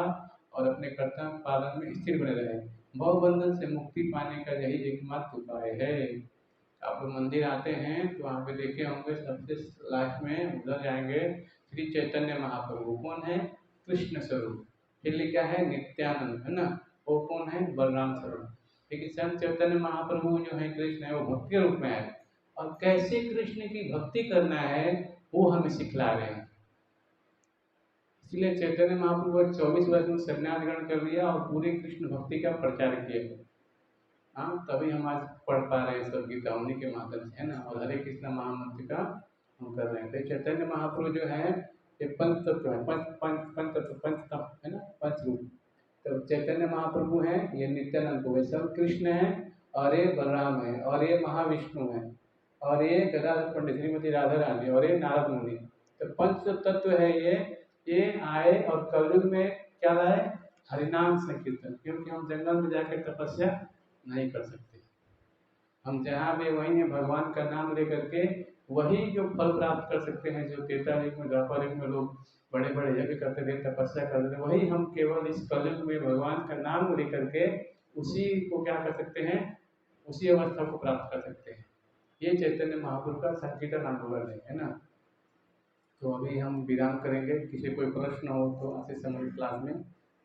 और अपने कर्तव्य पालन में स्थिर बने रहे। भव बंधन से मुक्ति पाने का यही एकमात्र उपाय है। आप लोग मंदिर आते हैं तो वहाँ पे देखे होंगे सबसे लास्ट में उधर जाएंगे, श्री चैतन्य महाप्रभु कौन है, कृष्ण स्वरूप, फिर लिखा है नित्यानंद, है ना, वो कौन है, बलराम स्वरूप। लेकिन संत चैतन्य महाप्रभु जो है कृष्ण है, वो भक्ति रूप में है, और कैसे कृष्ण की भक्ति करना है वो हमें सिखला रहे हैं। इसलिए चैतन्य महाप्रभु 24 वर्ष में संन्यास ग्रहण कर लिया और पूरी कृष्ण भक्ति का प्रचार किया। हाँ, तभी हम आज पढ़ पा रहे हैं सब गीता उन्हीं के माध्यम से, है ना, और हरे कृष्ण महामंत्र का हम कर रहे हैं। तो चैतन्य महाप्रभु जो है ये पंच तत्व है, पंच तत्व, पंच तत्व है ना, पंच रूप। तो चैतन्य महाप्रभु है, ये नित्यानंद प्रभु है, सब कृष्ण है, और ये बलराम है, और ये महाविष्णु है, और ये गदाधर पंडित श्रीमती राधा रानी, और ये नारद मुनि। तो पंच तत्व है ये आए और कलयुग में क्या लाए, हरिनाम संकीर्तन, क्योंकि हम जंगल में जाकर तपस्या नहीं कर सकते, हम जहाँ भी वहीं है भगवान का नाम लेकर के वही जो फल प्राप्त कर सकते हैं, जो त्रेता युग में द्वापर युग में लोग बड़े बड़े यज्ञ करते थे, तपस्या करते थे, वही हम केवल इस कलयुग में भगवान का नाम लेकर के उसी को क्या कर सकते हैं, उसी अवस्था को प्राप्त कर सकते हैं। ये चैतन्य महाप्रभु का संकीर्तन आंदोलन है ना। तो अभी हम विराम करेंगे, किसी कोई प्रश्न हो तो आते समय क्लास में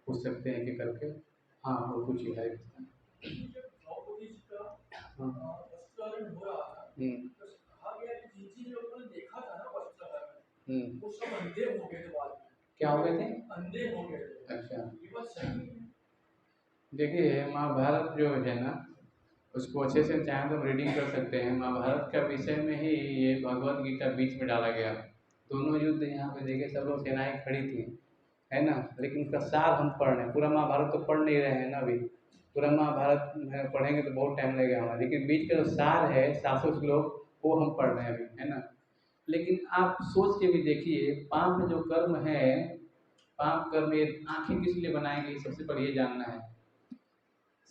पूछ सकते हैं कि करके। हाँ, और कुछ है क्या हो गए थे, अंधे हो गए थे। अच्छा, देखिए महाभारत जो है ना, उसको अच्छे से चाहें तो रीडिंग कर सकते हैं। महाभारत का विषय में ही ये भगवत गीता बीच में डाला गया, दोनों युद्ध यहाँ पे देखे सब लोग सेनाएं खड़ी थी, है ना, लेकिन उसका सार हम पढ़ रहे हैं। पूरा महाभारत तो पढ़ नहीं रहे हैं ना अभी, पूरा महाभारत पढ़ेंगे तो बहुत टाइम लगेगा हमारा, लेकिन बीच का जो सार है 700 श्लोक वो हम पढ़ रहे हैं अभी, है ना। लेकिन आप सोच के भी देखिए, पाप जो कर्म है, पाप कर्म ये आंखें किस लिए बनाई गई, सबसे पहले ये जानना है।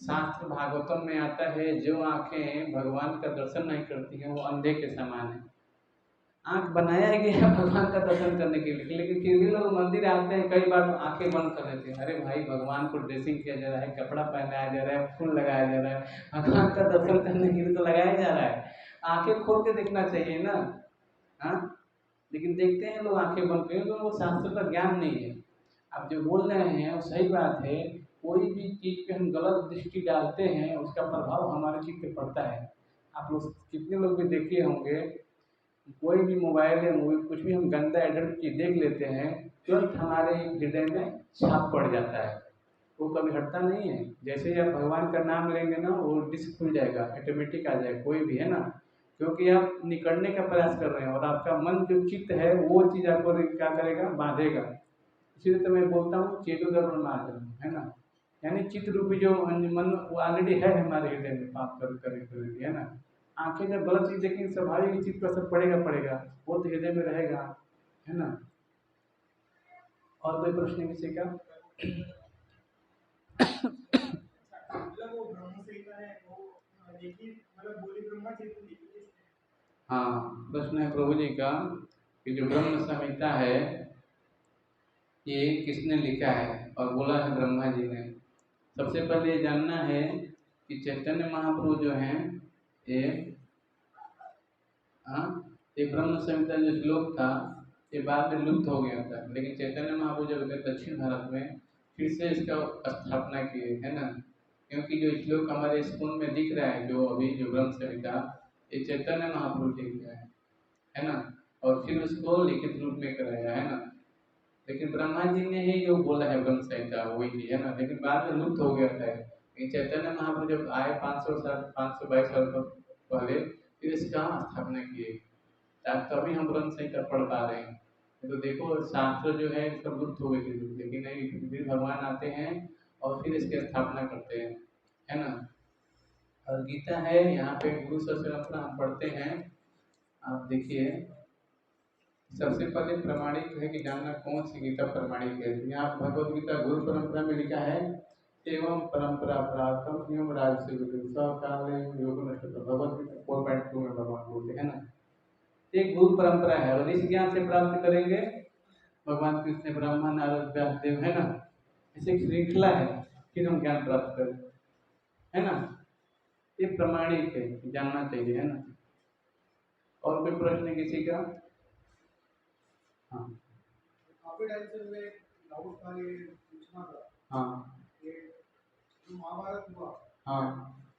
शास्त्र भागवतम में आता है, जो आंखें भगवान का दर्शन नहीं करती हैं वो अंधे के समान है। आंख बनाया गया है भगवान का दर्शन करने के लिए, लेकिन फिर भी लोग मंदिर आते हैं, कई बार तो आंखें बंद कर देते हैं। अरे भाई, भगवान को ड्रेसिंग किया जा रहा है, कपड़ा पहनाया जा रहा है, फूल लगाया जा रहा है, भगवान का दर्शन करने के लिए तो लगाया जा रहा है, आंखें खोल के देखना चाहिए ना। हाँ, लेकिन देखते हैं लोग आंखें बंद करके, तो वो शास्त्र का ज्ञान नहीं है। आप जो बोल रहे हैं वो सही बात है, कोई भी चीज़ पे हम गलत दृष्टि डालते हैं उसका प्रभाव हमारे चित्त पे पड़ता है। आप लोग कितने लोग भी देखे होंगे, कोई भी मोबाइल या मूवी कुछ भी हम गंदा एडल्ट चीज देख लेते हैं, तुरंत हमारे हृदय में छाप पड़ जाता है, वो कभी हटता नहीं है। जैसे ही आप भगवान का नाम लेंगे ना, वो डिस्क खुल जाएगा, ऑटोमेटिक आ जाएगा, कोई भी है ना, क्योंकि आप निकलने का प्रयास कर रहे हैं और आपका मन जो चित्त है वो चीज़ आपको क्या करेगा, बांधेगा। इसीलिए तो मैं बोलता हूँ चेतु दर्पण मार्जन, है ना, यानी चित्त रूपी जो मन वो ऑलरेडी है हमारे हृदय में, पाप कर करे, है ना। आंखें जब गलत चीज देखेंगे, स्वाभाविक चित्त पर असर पड़ेगा, वो तो हृदय में रहेगा, है ना। और कोई प्रश्न किसी का? मतलब वो ब्रह्म संहिता है, वो देखिए, मतलब बोली ब्रह्मा चेतन देखिए। हाँ, प्रश्न है प्रभु जी का कि जो ब्रह्म संहिता है ये किसने लिखा है, और बोला है ब्रह्मा जी ने। सबसे पहले ये जानना है कि चैतन्य महाप्रभु जो हैं ये, हाँ, ये ब्रह्म संहिता जो श्लोक था ये बाद में लुप्त हो गया था, लेकिन चैतन्य महाप्रभु जब गए दक्षिण भारत में फिर से इसका स्थापना किए, है ना। क्योंकि जो श्लोक हमारे स्कूल में दिख रहा है, जो अभी जो ब्रह्म संहिता, ये चैतन्य महाप्रभु जी का है ना, और फिर उसको लिखित रूप में कराया, है ना। लेकिन ब्रह्मा जी ने ही जो बोला है ब्रह्म संहिता वही चीज, है ना, लेकिन बाद में लुप्त हो गया था। लेकिन चैतन्य महाप्रभु जब आए 522 साल पहले, फिर इसका स्थापना किए, तभी हम ब्रह्म संहिता पढ़ पा रहे हैं। तो देखो शास्त्र जो है सब लुप्त हो गए थे, लेकिन नहीं, फिर भगवान आते हैं और फिर इसकी स्थापना करते हैं, है ना। और गीता है यहाँ पे गुरु सहस्त्र हम पढ़ते हैं। आप देखिए, सबसे पहले प्रमाणिक है कि जानना कौन सी गीता प्रमाणिक है। यहाँ भगवद गीता गुरु परंपरा में लिखा है, एवं परंपरा प्राप्तम एवं राजसे काले योग नष्ट। भगवद गीता 4.2 में भगवान बोलते हैं ना, एक गुरु परंपरा है, और इस ज्ञान से प्राप्त करेंगे भगवान कृष्ण ब्रह्मा नारद व्यासदेव, है ना, ऐसे एक श्रृंखला है, फिर हम ज्ञान प्राप्त करें, है ना। ये प्रमाणिक है, जानना चाहिए, है ना। और कोई प्रश्न किसी का? हाँ काफी टाइम से मैं डाउट था, ये पूछना था। हाँ ये जो महाभारत हुआ, हाँ,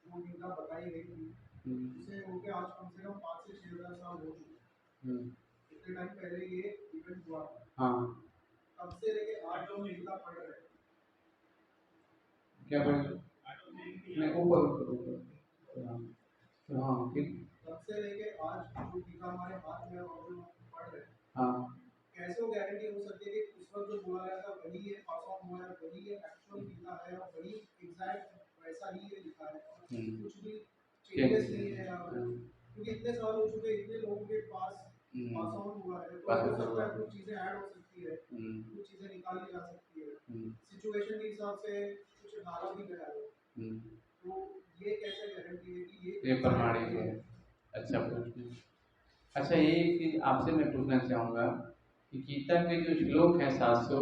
वो गीता बताई गई थी, उसे होके आज कम से कम 5 से 6 हज़ार साल हो चुके हैं। इतने टाइम पहले ये इवेंट हुआ था, हाँ, तब से लेके आज लोग गीता पढ़ रहे हैं। क्या पढ़, नहीं ऊपर हाँ, फिर तब से लेके आज जो गीता हमारे हाथ में है और जो पढ़ रहे हैं, हाँ, कैसे वो गारंटी हो सकती है कि उस वक्त जो बोला गया था वही है, पास ऑन हुआ है, वही है, एक्चुअल गीता है और वही एग्जैक्ट वैसा ही ये लिखा है, और कुछ भी चेंजेस नहीं है यहाँ पे। क्योंकि इतने साल हो चुके, इतने लोगों के पास पास ऑन हुआ है, तो हो सकता है कुछ चीजें ऐड हो सकती है, कुछ चीजें निकाली जा सकती है, सिचुएशन के हिसाब से कुछ डाला भी गया है। तो ये कैसे गारंटी है कि ये प्रमाणिक है? अच्छा प्रश्न। अच्छा, ये चीज आपसे मैं पूछना चाहूँगा कि गीता के जो श्लोक है 700,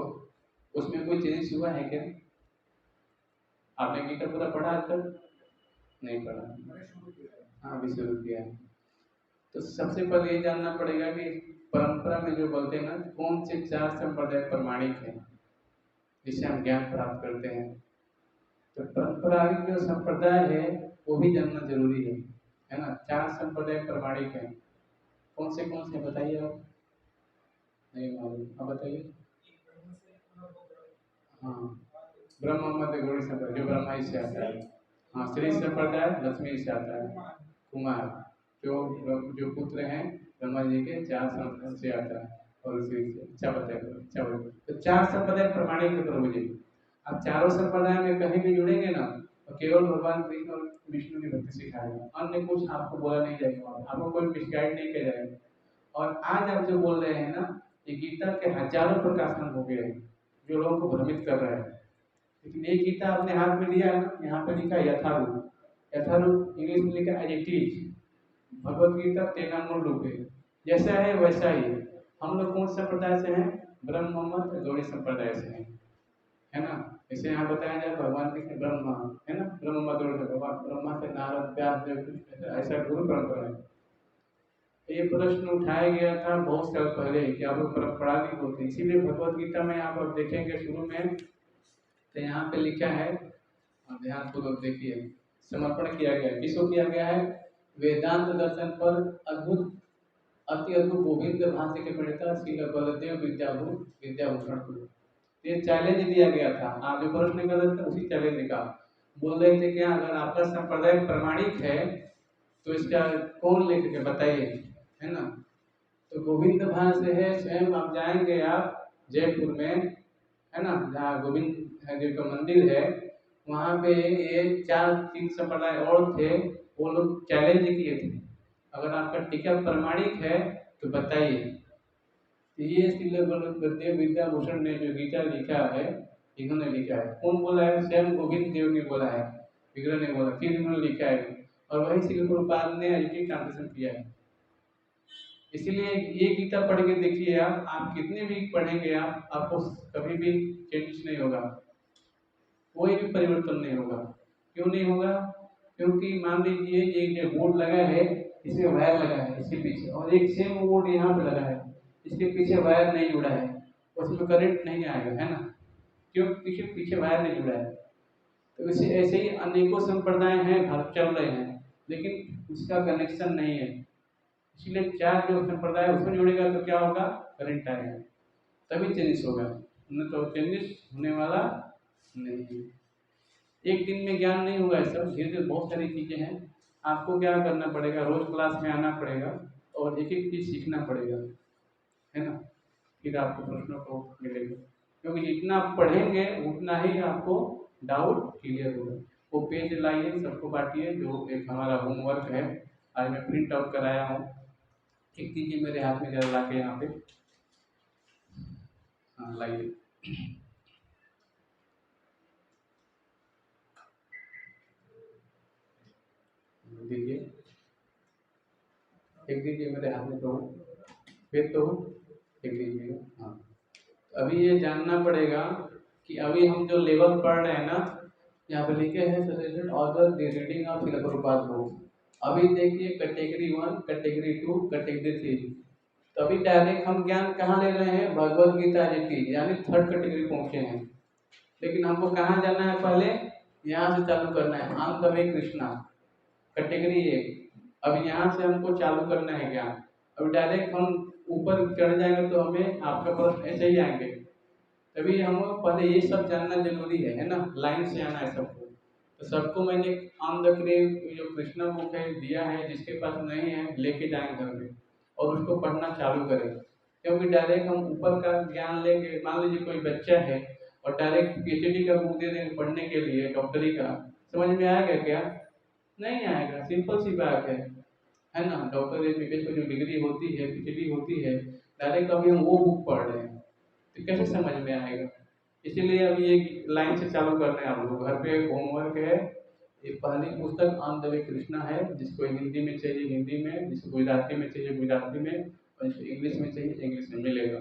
उसमें कोई चेंज हुआ है क्या? आपने गीता पूरा पढ़ा तक? नहीं पढ़ा? मैंने शुरू किया है। हाँ, अभी शुरू किया है। तो सबसे पहले ये जानना पड़ेगा कि परंपरा में जो बोलते हैं ना, कौन से 4 संप्रदाय प्रमाणिक है जिससे हम ज्ञान प्राप्त करते हैं। तो पारंपरिक जो संप्रदाय है वो भी जानना जरूरी है ना। 4 संप्रदाय प्रमाणिक है, कौन से बताइए आप? नहीं मालूम, आप बताइए। हाँ, ब्रह्म मध्य गौड़ी संप्रदाय जो ब्रह्मा ही से आता है। हाँ, श्री संप्रदाय लक्ष्मी से आता है, कुमार जो पुत्र हैं ब्रह्मा जी के 4 संप्रदाय से आता है। और उसी से अच्छा बताएगा, अच्छा बताएगा। तो 4 संप्रदाय प्रमाणिक है प्रभु जी। आप चारों संप्रदाय में कहीं भी जुड़ेंगे ना, तो केवल भगवान कृष्ण और विष्णु की भक्ति सिखाएगा, अन्य कुछ आपको बोला नहीं जाएगा, आपको कोई मिसगाइड नहीं किया जाएगा। और आज आप जो बोल रहे हैं ना, ये गीता के हजारों प्रकाशन हो गए हैं जो लोगों को भ्रमित कर रहे हैं, लेकिन ये गीता आपने हाथ में लिया है ना, यहाँ पे लिखा है यथारूप, यथारूप इंग्लिश में लिखा है as it is. Bhagavad Gita तेना मूल रूप है, जैसा है वैसा ही है। हम लोग कौन संप्रदाय से हैं? ब्रह्म मत गौड़ी संप्रदाय से हैं, है ना। जैसे यहाँ बताया जाए भगवान कृष्ण ब्रह्मा है ना, ब्रह्म मत गौड़ी से भगवान ब्रह्मा से नारद व्यास देव कुछ ऐसा गुरु परंपरा है। ये प्रश्न उठाया गया था बहुत साल पहले कि आप लोग परंपरा नहीं बोलते, इसीलिए भगवत गीता में आप लोग देखेंगे शुरू में तो यहाँ पे लिखा है, ध्यान पूर्वक देखिए, समर्पण किया गया है। किसको किया गया है? वेदांत दर्शन पर अद्भुत अति अद्भुत गोविंद भाष्य के प्रणेता श्री बलदेव विद्याभूषण को ये चैलेंज दिया गया था। आप जो प्रश्न कर रहे थे उसी चैलेंज का बोल रहे थे कि अगर आपका संप्रदाय प्रमाणिक है तो इसका कौन लेख के बताइए, है ना। तो गोविंद भाष्य है, स्वयं आप जाएंगे आप जयपुर में, है ना, जहाँ गोविंद जी का मंदिर है, वहाँ पे ये 4-3 संप्रदाय और थे, वो लोग चैलेंज किए थे अगर आपका टीका प्रमाणिक है तो बताइए। तो ये श्रील बलदेव विद्याभूषण ने जो गीता लिखा है, इन्होंने लिखा है। कौन बोला है? स्वयं गोविंद देव ने बोला है, विग्रह ने बोला, फिर इन्होंने लिखा है और वही श्री गुरुपाद ने एडिटिंग ट्रांसलेशन किया है। इसीलिए ये गीता पढ़ के देखिए आप कितने भी पढ़ेंगे आपको कभी भी चेंज नहीं होगा, कोई भी परिवर्तन नहीं होगा। क्यों नहीं होगा? क्योंकि मान लीजिए एक जो बोर्ड लगा है, इसमें वायर लगा है इसके पीछे, और एक सेम बोर्ड यहाँ पे लगा है, इसके पीछे वायर नहीं जुड़ा है, उसमें करंट नहीं आएगा, है ना। क्यों? पीछे पीछे वायर नहीं जुड़ा है। तो इसे ऐसे ही अनेकों संप्रदाय हैं, घर चल रहे हैं, लेकिन उसका कनेक्शन नहीं है। इसलिए 4 जो संप्रदाय उसमें जुड़ेगा तो क्या होगा? करंट आएगा, तभी चेंजेस होगा, नहीं तो चेंजेस होने वाला नहीं है। एक दिन में ज्ञान नहीं होगा, ऐसा धीरे धीरे बहुत सारी चीजें हैं। आपको क्या करना पड़ेगा? रोज क्लास में आना पड़ेगा और एक एक चीज सीखना पड़ेगा, है ना, फिर आपको प्रश्नों को मिलेगा। क्योंकि जितना आप पढ़ेंगे उतना ही आपको डाउट क्लियर होगा। वो पेज लाइए, सबको बांटिए, जो एक हमारा होमवर्क है, आज मैं प्रिंट आउट कराया हूँ। एक दीजिए मेरे हाथ में जरा ला के यहाँ पे, हाँ लाइए। दीजिए, एक दीजिए मेरे हाथ में, तो फिर तो एक दीजिए। हाँ, अभी ये जानना पड़ेगा कि अभी हम जो लेवल पढ़ रहे हैं ना, यहाँ पे लिखे हैं suggestion order the reading of शिलाप्रभुपाद book. अभी देखिए कैटेगरी 1, कैटेगरी 2, कैटेगरी 3। तो अभी डायरेक्ट हम ज्ञान कहाँ ले रहे हैं? भगवत गीता जी, यानी 3rd कैटेगरी पहुंचे हैं। लेकिन हमको कहाँ जाना है? पहले यहाँ से चालू करना है, आम कवे कृष्णा कैटेगरी 1। अब यहाँ से हमको चालू करना है ज्ञान। अब डायरेक्ट हम ऊपर चढ़ जाएंगे तो हमें आपका प्रश्न ऐसे ही आएंगे, तभी हम पहले ये सब जानना जरूरी है ना, लाइन से आना है सबको। तो सबको मैंने ऑन द क्रेव जो कृष्णा बुक है दिया है, जिसके पास नहीं है लेके जाएं घर में और उसको पढ़ना चालू करें। क्योंकि डायरेक्ट हम ऊपर का ज्ञान लेंगे, मान लीजिए कोई बच्चा है और डायरेक्ट PhD का बुक दे देंगे पढ़ने के लिए डॉक्टरी का, समझ में आएगा क्या? नहीं आएगा, सिंपल सी बात है ना। डॉक्टर एमबीबीएस की जो डिग्री होती है, PhD होती है, डायरेक्ट अभी हम वो बुक पढ़ रहे हैं तो कैसे समझ में आएगा? इसीलिए अभी एक लाइन से चालू कर रहे हैं आप लोग। घर पे एक होमवर्क है, एक पहली पुस्तक ऑन द वे कृष्णा है, जिसको हिंदी में चाहिए हिंदी में, जिसको गुजराती में चाहिए गुजराती में, और जिसको इंग्लिश में चाहिए इंग्लिश में मिलेगा।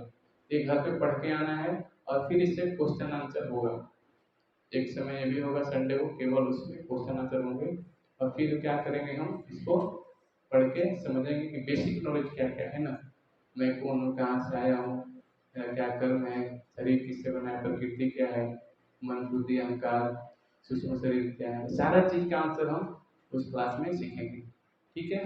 ये घर पे पढ़ के आना है और फिर इससे क्वेश्चन आंसर होगा। एक समय ये भी होगा संडे को, केवल उसमें क्वेश्चन आंसर होंगे। और फिर क्या करेंगे? हम इसको पढ़ के समझेंगे कि बेसिक नॉलेज क्या क्या है ना, मैं कौन हूँ, कहाँ से आया हूँ, मेरा क्या कर्म है, शरीर किससे बना है, प्रकृति क्या है, मन बुद्धि अहंकार, सूक्ष्म शरीर क्या है, सारा चीज का आंसर हम उस क्लास में सीखेंगे। ठीक है।